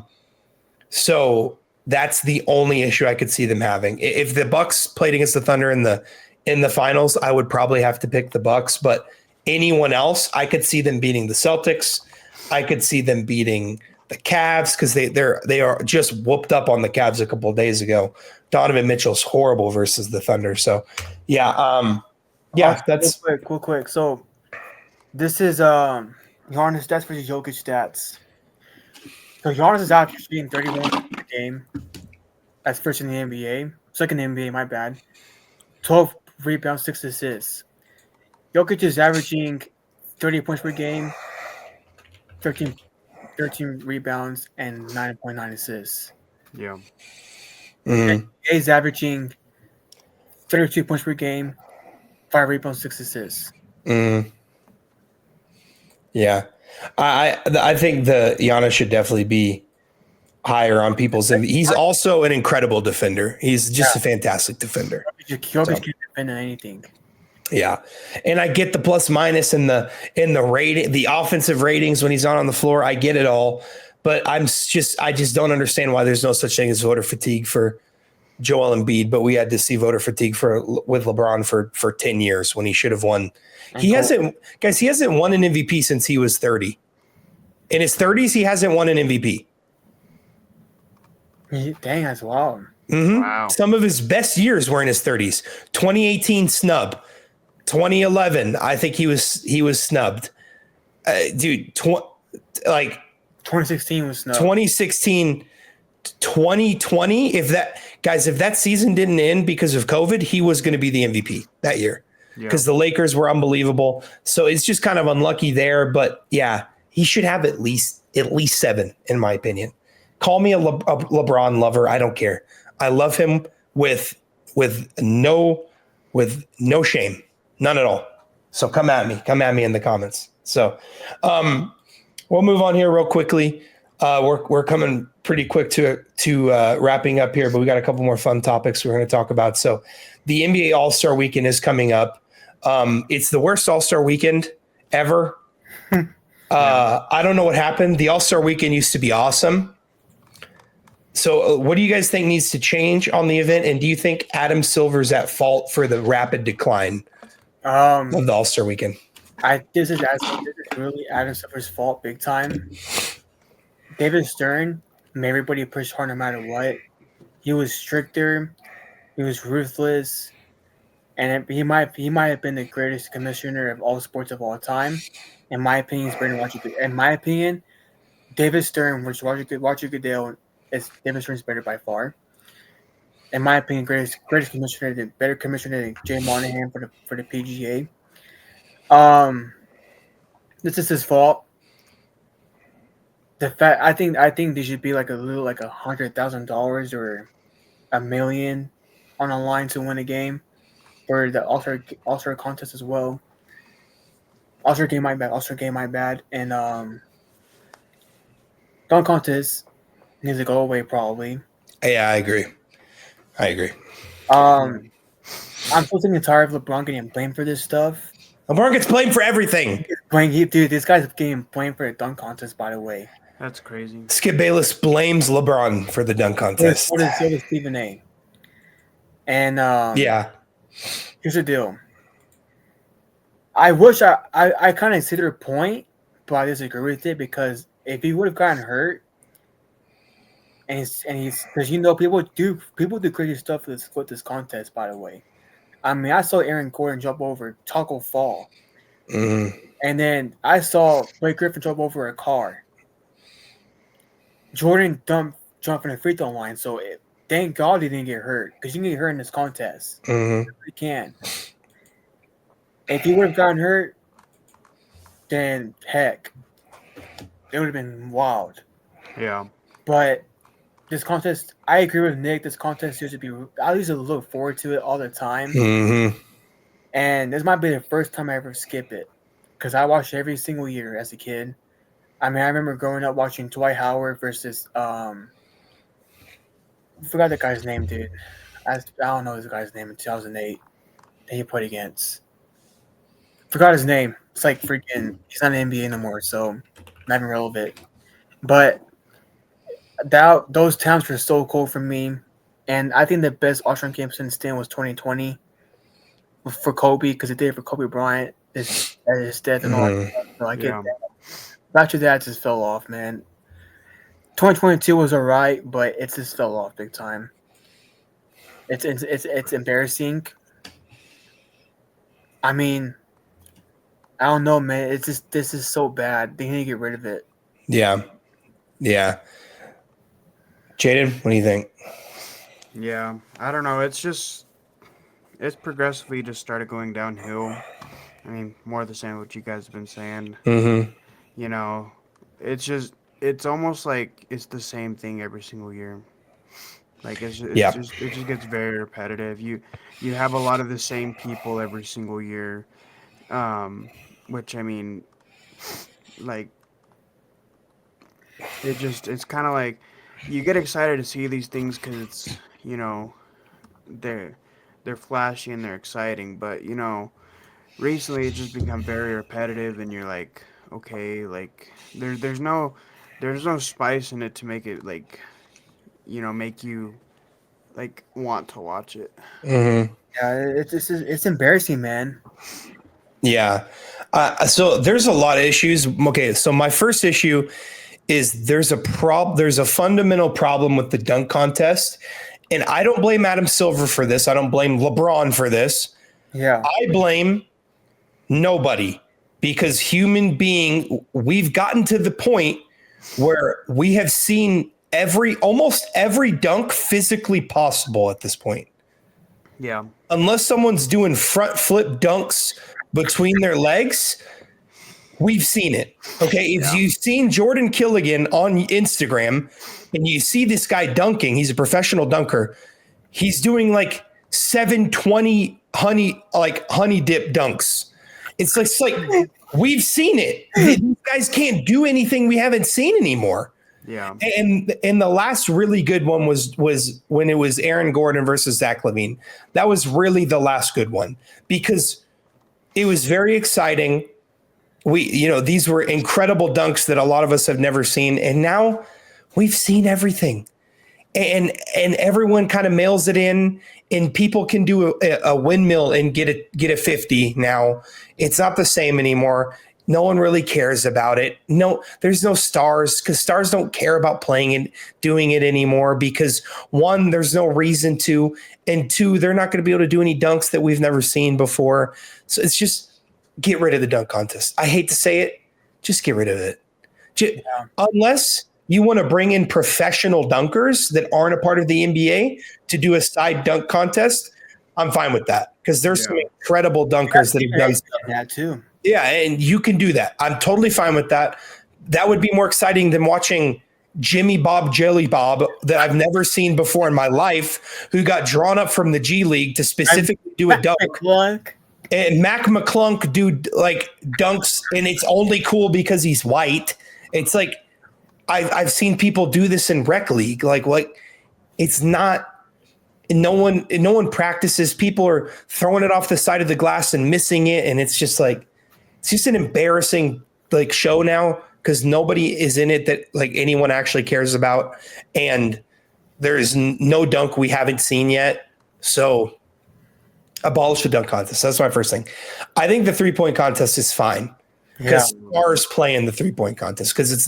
So that's the only issue I could see them having. If the Bucks played against the Thunder in the finals, I would probably have to pick the Bucks. But anyone else, I could see them beating the Celtics. I could see them beating the Cavs, because they are just whooped up on the Cavs a couple of days ago. Donovan Mitchell's horrible versus the Thunder. So that's real quick. So this is Giannis stats versus Jokic stats. So Giannis is averaging 31 per game. That's first in the NBA. Second in the NBA, my bad. 12 rebounds, 6 assists. Jokic is averaging 30 points per game, 13 rebounds, and 9.9 assists. Yeah. mm, He's averaging 32 points per game, 5 rebounds, 6 assists. Yeah. I think the Giannis should definitely be higher on people's. He's also an incredible defender. He's just a fantastic defender. Jokic can't defend anything. Yeah. And I get the plus minus and the rating, the offensive ratings when he's not on the floor. I get it all, but I just don't understand why there's no such thing as voter fatigue for Joel Embiid, but we had to see voter fatigue with LeBron for 10 years when he should have won. He hasn't won an MVP since he was 30. In his 30s, he hasn't won an MVP. Dang, that's wild. Mm-hmm. Wow. Some of his best years were in his 30s. 2018 snub. 2011, I think he was snubbed. Dude, 2016 was snubbed. 2016, 2020. If that season didn't end because of COVID, he was going to be the MVP that year, because the Lakers were unbelievable. So it's just kind of unlucky there. But yeah, he should have at least 7, in my opinion. Call me a LeBron lover. I don't care. I love him with no shame. None at all. So come at me in the comments. So we'll move on here real quickly. We're coming pretty quick to wrapping up here, but we got a couple more fun topics we're going to talk about. So the NBA All-Star Weekend is coming up. It's the worst All-Star Weekend ever. I don't know what happened. The All-Star Weekend used to be awesome. So what do you guys think needs to change on the event? And do you think Adam Silver's at fault for the rapid decline of the All-Star Weekend? This is really Adam Silver's fault big time. David Stern made everybody push hard no matter what. He was stricter. He was ruthless. And he might have been the greatest commissioner of all sports of all time. In my opinion, he's better than Roger Goodell. In my opinion, David Stern versus Roger Goodell David Stern's better by far. In my opinion, greatest commissioner, better commissioner than Jay Monahan for the PGA. This is his fault. I think there should be like $100,000 or $1 million on a line to win a game for the All-Star contest as well. All-Star game, my bad. And dunk contest needs to go away probably. Yeah, I agree. I'm so sick and tired of LeBron getting blamed for this stuff. LeBron gets blamed for everything. Dude, this guy's getting blamed for the dunk contest, by the way. That's crazy. Skip Bayless blames LeBron for the dunk contest. So does Stephen A. And here's the deal. I wish I kind of see their point, but I disagree with it, because if he would have gotten hurt he's because people do crazy stuff with this contest. By the way, I mean I saw Aaron Gordon jump over Taco Fall, and then I saw Blake Griffin jump over a car. Jordan jumped from the free throw line, so thank God he didn't get hurt because you can get hurt in this contest. You can. If he would have gotten hurt, then heck, it would have been wild. Yeah. But this contest, I agree with Nick. This contest used to be. I used to look forward to it all the time, and this might be the first time I ever skip it because I watched every single year as a kid. I mean, I remember growing up watching Dwight Howard versus I forgot the guy's name, dude. I don't know his guy's name in 2008 that he played against. Forgot his name. It's like freaking. He's not in the NBA anymore, so not even relevant. But those times were so cool for me, and I think the best All-Star game since then was 2020 for Kobe because it did for Kobe Bryant. His death and all that stuff. So I get that. After that, it just fell off, man. 2022 was alright, but it just fell off big time. It's embarrassing. I mean, I don't know, man. It's just this is so bad. They need to get rid of it. Yeah. Jaden, what do you think? Yeah, I don't know. It's progressively just started going downhill. I mean, more of the same what you guys have been saying. You know, it's almost like it's the same thing every single year. Like it just gets very repetitive. You have a lot of the same people every single year, which I mean, like it's kind of like you get excited to see these things because it's they're flashy and they're exciting, but recently it's just become very repetitive, and you're like, okay, like there's no spice in it to make it like make you like want to watch it. Yeah, it's embarrassing, man. Yeah. So there's a lot of issues. Okay, so my first issue is there's a fundamental problem with the dunk contest, and I don't blame Adam Silver for this. I don't blame LeBron for this. Yeah, I blame nobody, because we've gotten to the point where we have seen almost every dunk physically possible at this point. Yeah. Unless someone's doing front flip dunks between their legs, we've seen it. Okay. If you've seen Jordan Killigan on Instagram and you see this guy dunking, he's a professional dunker. He's doing like 720 honey dip dunks. It's like we've seen it. These guys can't do anything we haven't seen anymore. Yeah. And the last really good one was when it was Aaron Gordon versus Zach LaVine. That was really the last good one because it was very exciting. These were incredible dunks that a lot of us have never seen. And now we've seen everything. And everyone kind of mails it in, and people can do a windmill and get a 50 now. It's not the same anymore. No one really cares about it. No, there's no stars because stars don't care about playing and doing it anymore because one, there's no reason to, and two, they're not going to be able to do any dunks that we've never seen before. So it's just get rid of the dunk contest. I hate to say it, just get rid of it. Unless you want to bring in professional dunkers that aren't a part of the NBA to do a side dunk contest, I'm fine with that because there's some incredible dunkers that have done that too. Yeah, and you can do that. I'm totally fine with that. That would be more exciting than watching Jimmy Bob Jelly Bob that I've never seen before in my life, who got drawn up from the G League to specifically do a dunk. And Mac McClunk do like dunks, and it's only cool because he's white. It's like I've seen people do this in rec league. Like it's not. And no one practices. People are throwing it off the side of the glass and missing it, and it's just like. It's just an embarrassing like show now because nobody is in it that like anyone actually cares about, and there is no dunk we haven't seen yet. So abolish the dunk contest. That's my first thing. I think the 3-point contest is fine. Yeah. because stars play in the 3-point contest because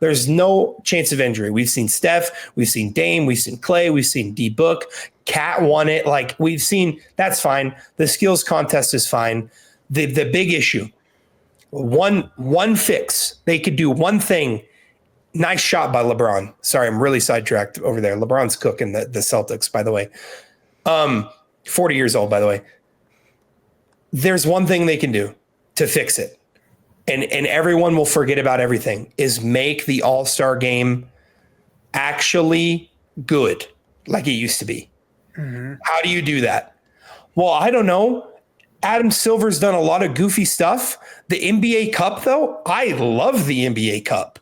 there's no chance of injury. We've seen Steph, we've seen Dame, we've seen Clay, we've seen D Book. Cat won it. Like we've seen, that's fine. The skills contest is fine. The big issue, one fix. They could do one thing. Nice shot by LeBron. Sorry, I'm really sidetracked over there. LeBron's cooking the Celtics, by the way. 40 years old, by the way. There's one thing they can do to fix it. And everyone will forget about everything, is make the All-Star game actually good like it used to be. Mm-hmm. How do you do that? Well, I don't know. Adam Silver's done a lot of goofy stuff. The NBA Cup, though, I love the NBA Cup.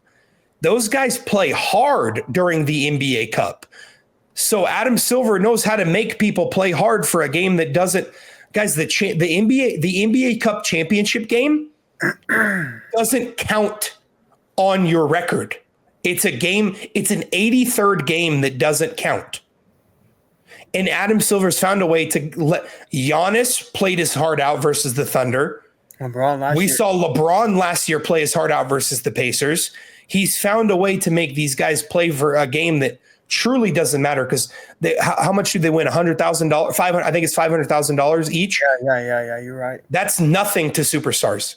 Those guys play hard during the NBA Cup. So Adam Silver knows how to make people play hard for a game that doesn't. Guys, the NBA Cup championship game doesn't count on your record. It's a game. It's an 83rd game that doesn't count. And Adam Silver's found a way to let Giannis played his heart out versus the Thunder. We saw LeBron last year play his heart out versus the Pacers. He's found a way to make these guys play for a game that truly doesn't matter because how much do they win? $100,000, I think it's $500,000 each. Yeah. You're right. That's nothing to superstars.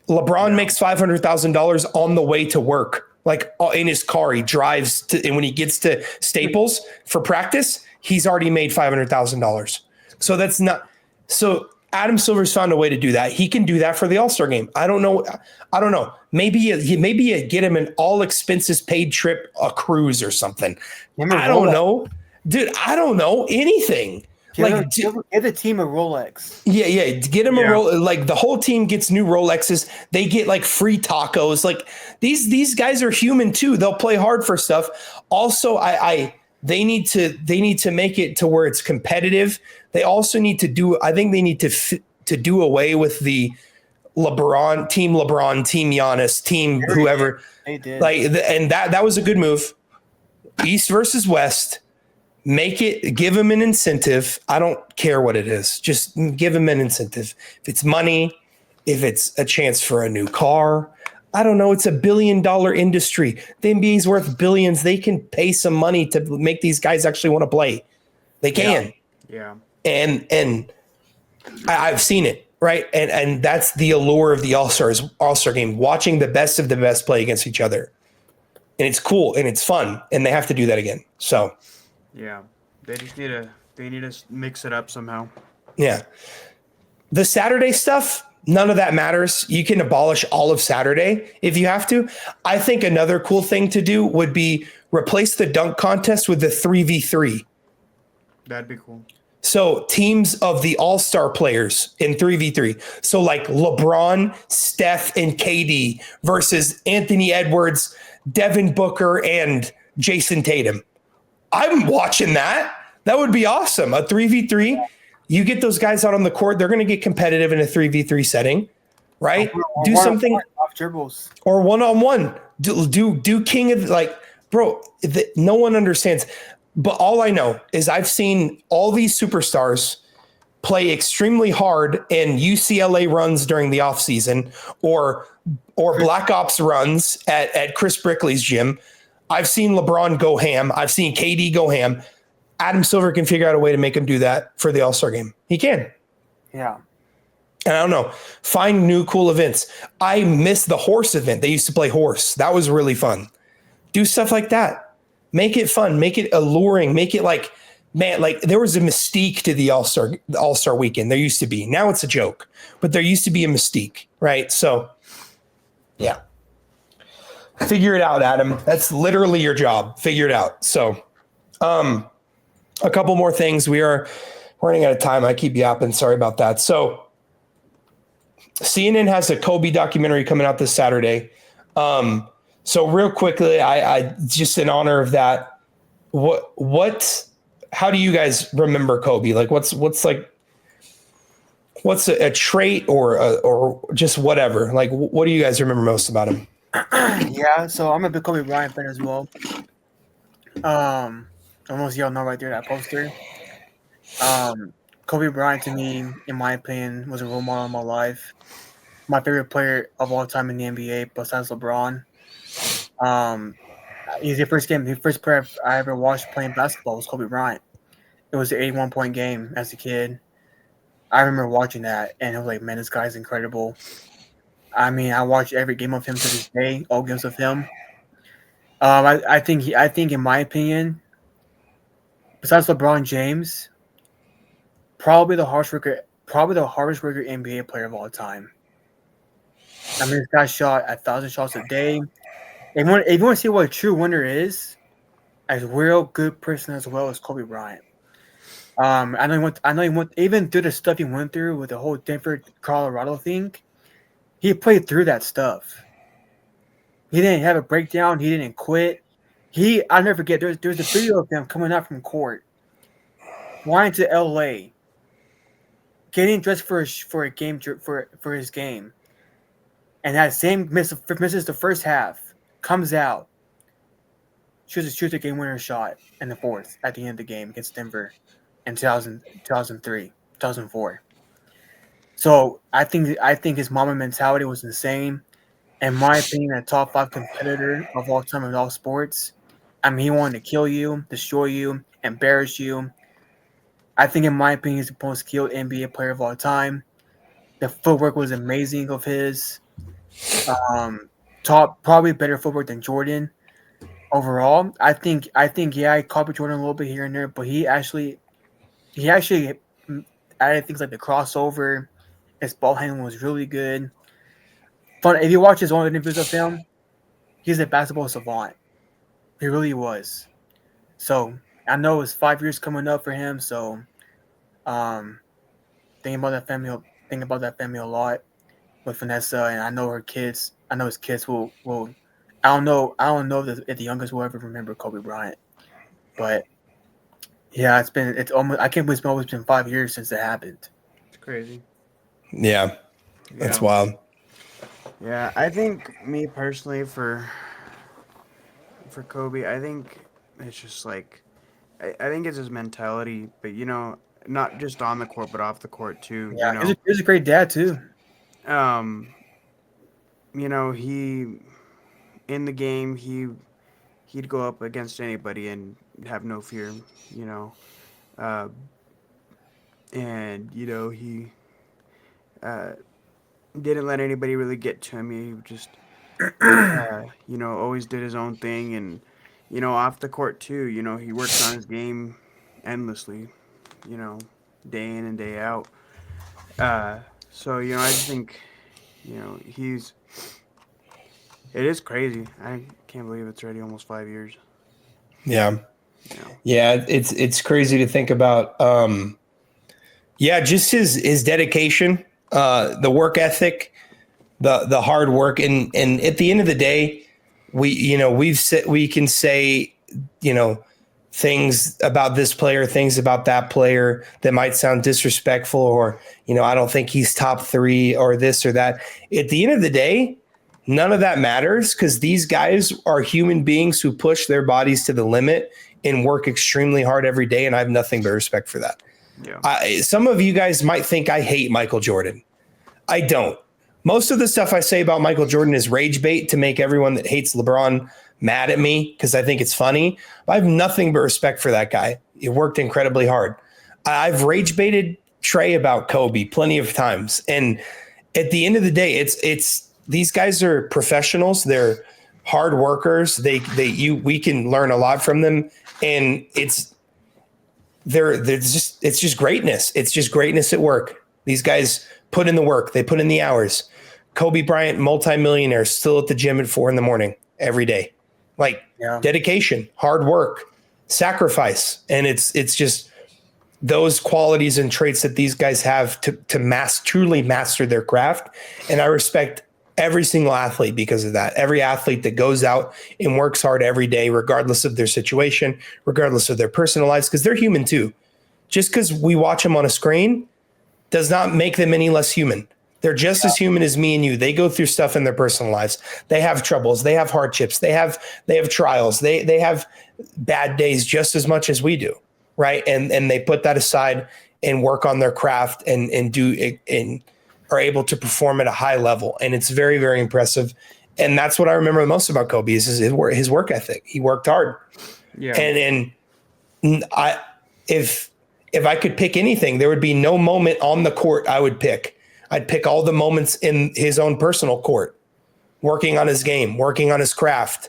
LeBron makes $500,000 on the way to work, like in his car. He drives to, and when he gets to Staples for practice, he's already made $500,000. So that's not. So Adam Silver's found a way to do that. He can do that for the All-Star game. I don't know. Maybe you get him an all expenses paid trip, a cruise or something. I don't know, dude. I don't know anything. Give the team a Rolex. Yeah. Get them a Rolex. Like the whole team gets new Rolexes. They get like free tacos. Like these guys are human too. They'll play hard for stuff. Also, they need to make it to where it's competitive. They also need to do. I think they need to do away with the LeBron, team Giannis, team whoever. They did. And that was a good move. East versus West. Give them an incentive. I don't care what it is. Just give them an incentive. If it's money, if it's a chance for a new car, I don't know. It's $1 billion industry. The NBA's worth billions. They can pay some money to make these guys actually want to play. They can. Yeah. And I've seen it, right? And that's the allure of the All-Star game, watching the best of the best play against each other. And it's cool and it's fun. And they have to do that again. So yeah, they need to mix it up somehow. Yeah. The Saturday stuff, none of that matters. You can abolish all of Saturday if you have to. I think another cool thing to do would be replace the dunk contest with the 3v3. That'd be cool. So teams of the all-star players in 3v3. So like LeBron, Steph, and KD versus Anthony Edwards, Devin Booker, and Jason Tatum. I'm watching that. That would be awesome. A 3v3. You get those guys out on the court. They're going to get competitive in a 3v3 setting, right? Do something off dribbles or one-on-one. Do king of bro. No one understands. But all I know is I've seen all these superstars play extremely hard in UCLA runs during the offseason or Black Ops runs at Chris Brickley's gym. I've seen LeBron go ham. I've seen KD go ham. Adam Silver can figure out a way to make him do that for the All-Star game. He can. Yeah. And I don't know. Find new cool events. I miss the horse event. They used to play horse. That was really fun. Do stuff like that. Make it fun. Make it alluring. Make it there was a mystique to the All-Star weekend. There used to be. Now it's a joke. But there used to be a mystique, right? So, yeah. Figure it out, Adam. That's literally your job. Figure it out. So, a couple more things. We are running out of time. I keep yapping. Sorry about that. So, CNN has a Kobe documentary coming out this Saturday. So real quickly, I just in honor of that, how do you guys remember Kobe? Like what's a trait or just whatever? Like what do you guys remember most about him? Yeah, so I'm a big Kobe Bryant fan as well. Almost y'all know right there that poster. Kobe Bryant to me, in my opinion, was a role model in my life. my favorite player of all time in the NBA besides LeBron. He's the first player I ever watched playing basketball was Kobe Bryant. It was an 81-point game as a kid. I remember watching that, and it was like, man, this guy's incredible. I mean, I watch every game of him to this day, all games of him. I think, in my opinion, besides LeBron James, probably the hardest worker NBA player of all time. I mean, this guy shot 1,000 shots a day. If you want to see what a true winner is, as a real good person as well as Kobe Bryant. I know he went even through the stuff he went through with the whole Denver, Colorado thing. He played through that stuff. He didn't have a breakdown. He didn't quit. I'll never forget. There's a video of him coming out from court, flying to LA, getting dressed for a game for his game, and that same misses the first half, comes out, shoots a game winner shot in the fourth at the end of the game against Denver in 2003, 2004. So I think his mama mentality was insane. In my opinion, a top 5 competitor of all time in all sports. I mean, he wanted to kill you, destroy you, embarrass you. I think, in my opinion, he's the most skilled NBA player of all time. The footwork was amazing of his. Probably better footwork than Jordan overall. I think yeah, he copied Jordan a little bit here and there, but he actually added things like the crossover. His ball handling was really good. Fun if you watch his own interviews of him, he's a basketball savant. He really was. So I know it's 5 years coming up for him. So, thinking about that family a lot with Vanessa, and I know her kids. I know his kids will. I don't know if the youngest will ever remember Kobe Bryant, but yeah, it's almost. I can't believe it's almost been 5 years since it happened. It's crazy. Yeah, that's wild. Yeah, I think me personally for Kobe, I think it's just like I think it's his mentality, but not just on the court but off the court too. Yeah, he's a great dad too. He in the game he'd go up against anybody and have no fear, and he didn't let anybody really get to him. He just always did his own thing, and off the court too. He worked on his game endlessly, day in and day out. So I just think it is crazy. I can't believe it's already almost 5 years. Yeah. Yeah, it's crazy to think about. Just his dedication, the work ethic, the hard work, and at the end of the day, we can say things about this player, things about that player that might sound disrespectful, or I don't think he's top 3 or this or that. At the end of the day, none of that matters, because these guys are human beings who push their bodies to the limit and work extremely hard every day, and I have nothing but respect for that. Yeah. Some of you guys might think I hate Michael Jordan. I don't. Most of the stuff I say about Michael Jordan is rage bait to make everyone that hates LeBron mad at me, because I think it's funny. But I have nothing but respect for that guy. He worked incredibly hard. I've rage baited Trey about Kobe plenty of times, and at the end of the day, it's these guys are professionals. They're hard workers. We can learn a lot from them, and it's just greatness. It's just greatness at work. These guys put in the work. They put in the hours. Kobe Bryant, multimillionaire, still at the gym at 4 a.m. every day. Dedication, hard work, sacrifice, and it's just those qualities and traits that these guys have to truly master their craft. And I respect every single athlete because of that. Every athlete that goes out and works hard every day, regardless of their situation, regardless of their personal lives, because they're human too. Just because we watch them on a screen does not make them any less human. They're just as human as me and you. They go through stuff in their personal lives. They have troubles. They have hardships. They have trials. They have bad days just as much as we do, right? And they put that aside and work on their craft and do it and are able to perform at a high level. And it's very, very impressive. And that's what I remember the most about Kobe is his work ethic. He worked hard. Yeah. And if I could pick anything, there would be no moment on the court I would pick. I'd pick all the moments in his own personal court, working on his game, working on his craft,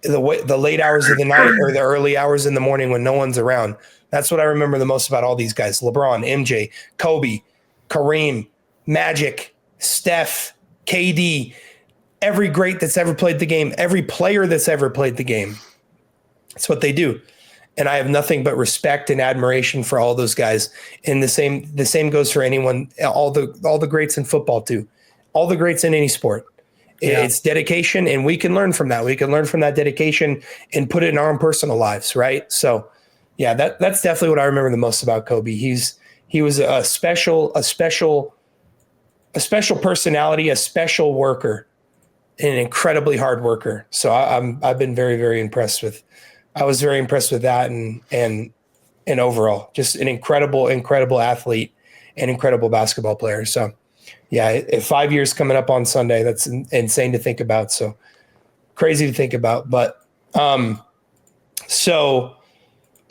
the late hours of the night or the early hours in the morning when no one's around. That's what I remember the most about all these guys: LeBron, MJ, Kobe, Kareem, Magic, Steph, KD, every great that's ever played the game, every player that's ever played the game. That's what they do. And I have nothing but respect and admiration for all those guys. And the same goes for anyone, all the greats in football too, all the greats in any sport. Yeah. It's dedication, and we can learn from that. We can learn from that dedication and put it in our own personal lives, right? So, yeah, that's definitely what I remember the most about Kobe. He was a special personality, a special worker, and an incredibly hard worker. So I've been very, very impressed with. I was very impressed with that, and overall, just an incredible athlete and incredible basketball player. So, yeah, 5 years coming up on Sunday. That's insane to think about. So crazy to think about. But Trey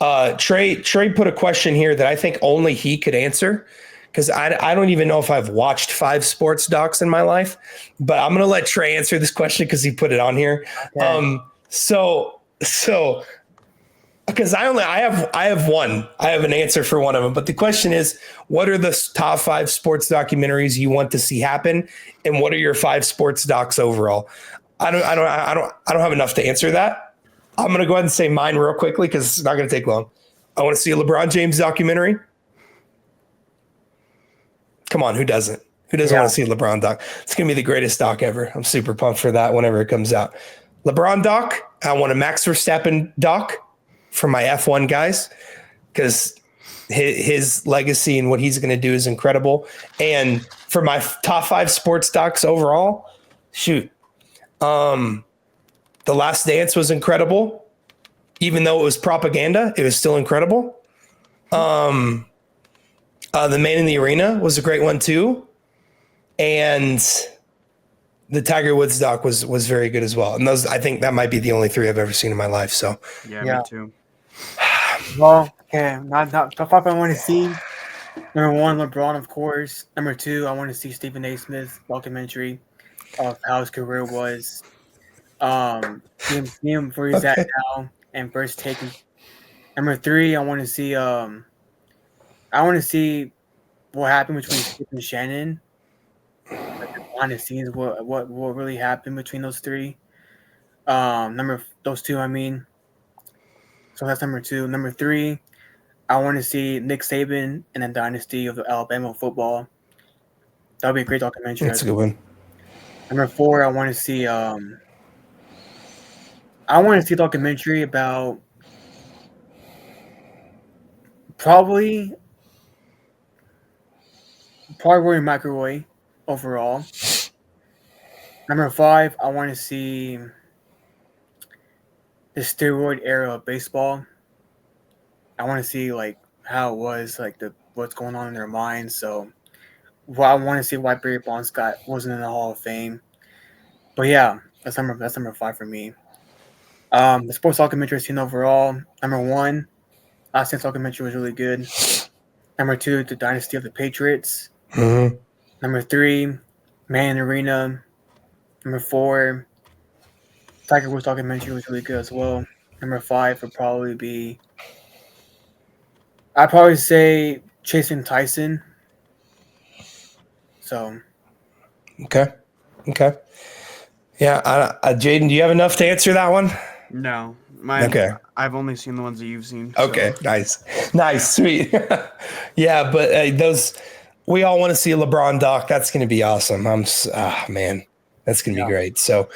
put a question here that I think only he could answer, because I don't even know if I've watched 5 sports docs in my life. But I'm going to let Trey answer this question because he put it on here. Okay. So because I have one. I have an answer for one of them. But the question is, what are the top 5 sports documentaries you want to see happen, and what are your 5 sports docs overall? I don't have enough to answer that. I'm going to go ahead and say mine real quickly because it's not going to take long. I want to see a LeBron James documentary. Come on, who doesn't? Who doesn't want to see a LeBron doc? It's going to be the greatest doc ever. I'm super pumped for that whenever it comes out. LeBron doc. I want a Max Verstappen doc for my F1 guys, because his legacy and what he's going to do is incredible. And for my top 5 sports docs overall, shoot. The Last Dance was incredible. Even though it was propaganda, it was still incredible. The Man in the Arena was a great one too. And the Tiger Woods doc was very good as well. And those, I think that might be the only 3 I've ever seen in my life. So yeah. Me too. Well, okay, not the 5 I want to see. Number 1, LeBron, of course. Number 2, I want to see Stephen A. Smith's documentary of how his career was. See him where he's at now and first taking. Number 3, I want to see what happened between Skip and Shannon. Like behind the scenes, what really happened between those 3. Those 2, I mean. So that's number 2. Number 3, I want to see Nick Saban and the dynasty of the Alabama football. That would be a great documentary. That's a good one. Number 4, I want to see a documentary about probably Roy McIlroy overall. Number 5, I want to see the steroid era of baseball. I want to see like how it was, like what's going on in their minds. So, I want to see why Barry Bonds wasn't in the Hall of Fame. But yeah, that's number 5 for me. The sports documentary I've seen overall. Number 1, Last Dance documentary was really good. Number 2, The Dynasty of the Patriots. Mm-hmm. Number 3, Man in the Arena. Number 4, Tiger Woods documentary was really good as well. Number 5 would probably be, I'd probably say Chasing Tyson. So. Okay. Yeah. Jaden, do you have enough to answer that one? No. Okay. I've only seen the ones that you've seen. Okay. So. Nice. Sweet. Yeah. But we all want to see a LeBron doc. That's going to be awesome. Man. That's going to be great. So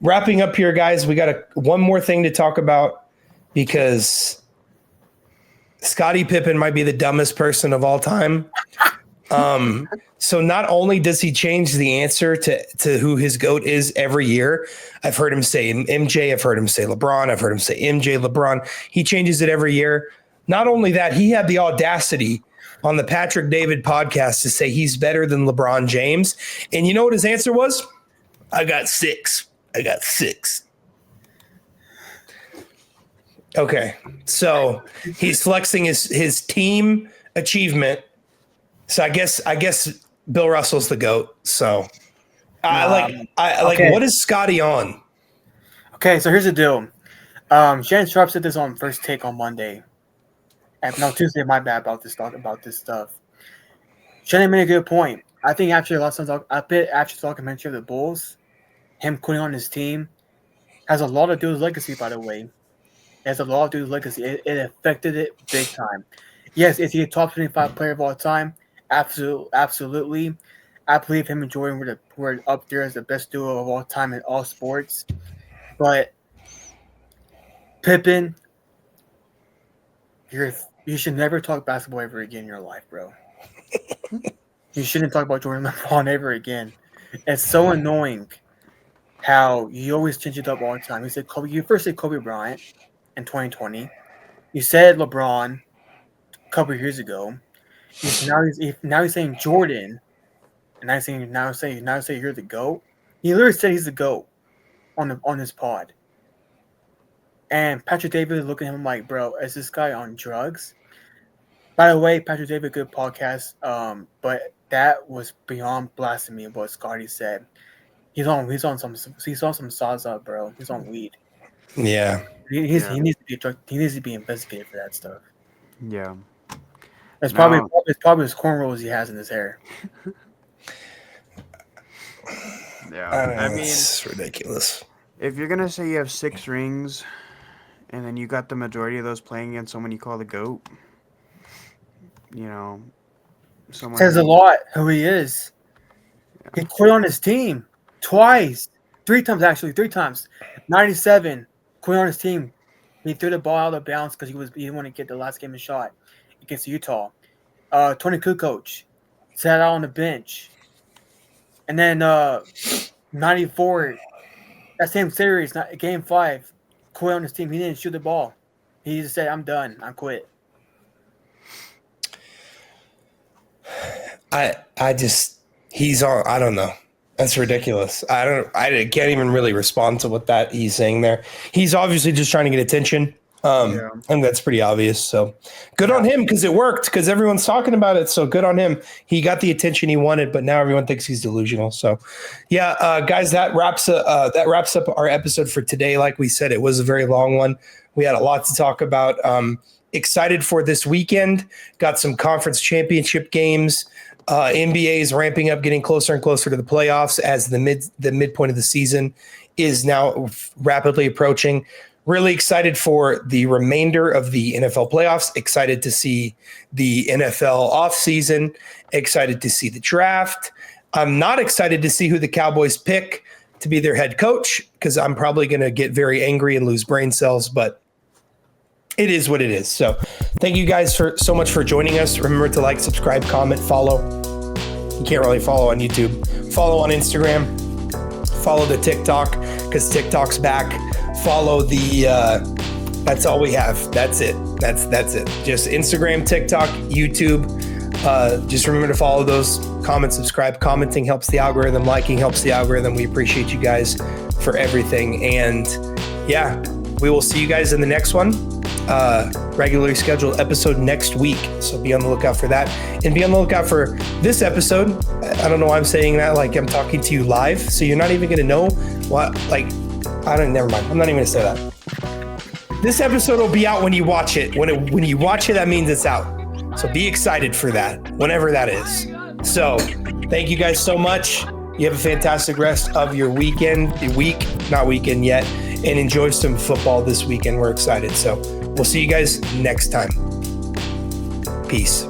wrapping up here, guys, we got one more thing to talk about, because Scottie Pippen might be the dumbest person of all time. So not only does he change the answer to who his GOAT is every year, I've heard him say MJ, I've heard him say LeBron, I've heard him say MJ, LeBron. He changes it every year. Not only that, he had the audacity on the Patrick David podcast to say he's better than LeBron James. And you know what his answer was? I got 6. Okay, so he's flexing his team achievement. So I guess Bill Russell's the GOAT. So Okay. what is Scotty on? Okay, so here's the deal. Shannon Sharp said this on First Take on Monday. Tuesday, my bad, about this stuff. Shannon made a good point. I think after the documentary of the Bulls, him quitting on his team has a lot to do with his legacy, by the way. It has a lot to do with legacy. It affected it big time. Yes, is he a top 25 player of all time? Absolutely. I believe him and Jordan were up there as the best duo of all time in all sports. But Pippen, you should never talk basketball ever again in your life, bro. You shouldn't talk about Jordan LeBron ever again. It's so annoying how you always change it up all the time. You first said Kobe Bryant in 2020. You said LeBron a couple of years ago. Now he's saying Jordan, and now saying you're the GOAT. He literally said he's the GOAT on his pod. And Patrick David looking at him like, bro, is this guy on drugs? By the way, Patrick David, good podcast. But that was beyond blasphemy of what Scotty said. He's on some Zaza, bro. He's on weed. Yeah. He needs to be investigated for that stuff. Yeah. It's probably his cornrows he has in his hair. Yeah. I mean, it's ridiculous. If you're gonna say you have 6 rings, and then you got the majority of those playing against someone you call the GOAT, someone Says a lot who he is. Yeah. He quit on his team twice, 3 times actually, 3 times. 97, quit on his team. He threw the ball out of bounds because he didn't want to get the last game of shot against Utah. Tony Kukoc sat out on the bench, and then 94, that same series, game 5, quit on his team. He didn't shoot the ball. He just said, "I'm done. I quit." He's on. I don't know. That's ridiculous. I can't even really respond to what that he's saying there. He's obviously just trying to get attention. And that's pretty obvious. So good on him because it worked because everyone's talking about it. So good on him. He got the attention he wanted, but now everyone thinks he's delusional. So yeah, guys, that wraps up our episode for today. Like we said, it was a very long one. We had a lot to talk about. Excited for this weekend. Got some conference championship games. NBA is ramping up, getting closer and closer to the playoffs as the midpoint of the season is now rapidly approaching. Really excited for the remainder of the NFL playoffs. Excited to see the NFL offseason. Excited to see the draft. I'm not excited to see who the Cowboys pick to be their head coach because I'm probably going to get very angry and lose brain cells, but it is what it is. So thank you guys so much for joining us. Remember to like, subscribe, comment, follow. You can't really follow on YouTube. Follow on Instagram. Follow the TikTok because TikTok's back. Follow that's all we have. That's it. That's it. Just Instagram, TikTok, YouTube. Just remember to follow those. Comment, subscribe. Commenting helps the algorithm. Liking helps the algorithm. We appreciate you guys for everything. And yeah, we will see you guys in the next one. Regularly scheduled episode next week. So be on the lookout for that. And be on the lookout for this episode. I don't know why I'm saying that like I'm talking to you live. So you're not even going to know what, never mind. I'm not even going to say that. This episode will be out when you watch it. When you watch it, that means it's out. So be excited for that, whenever that is. So thank you guys so much. You have a fantastic rest of your week, not weekend yet, and enjoy some football this weekend. We're excited. So we'll see you guys next time. Peace.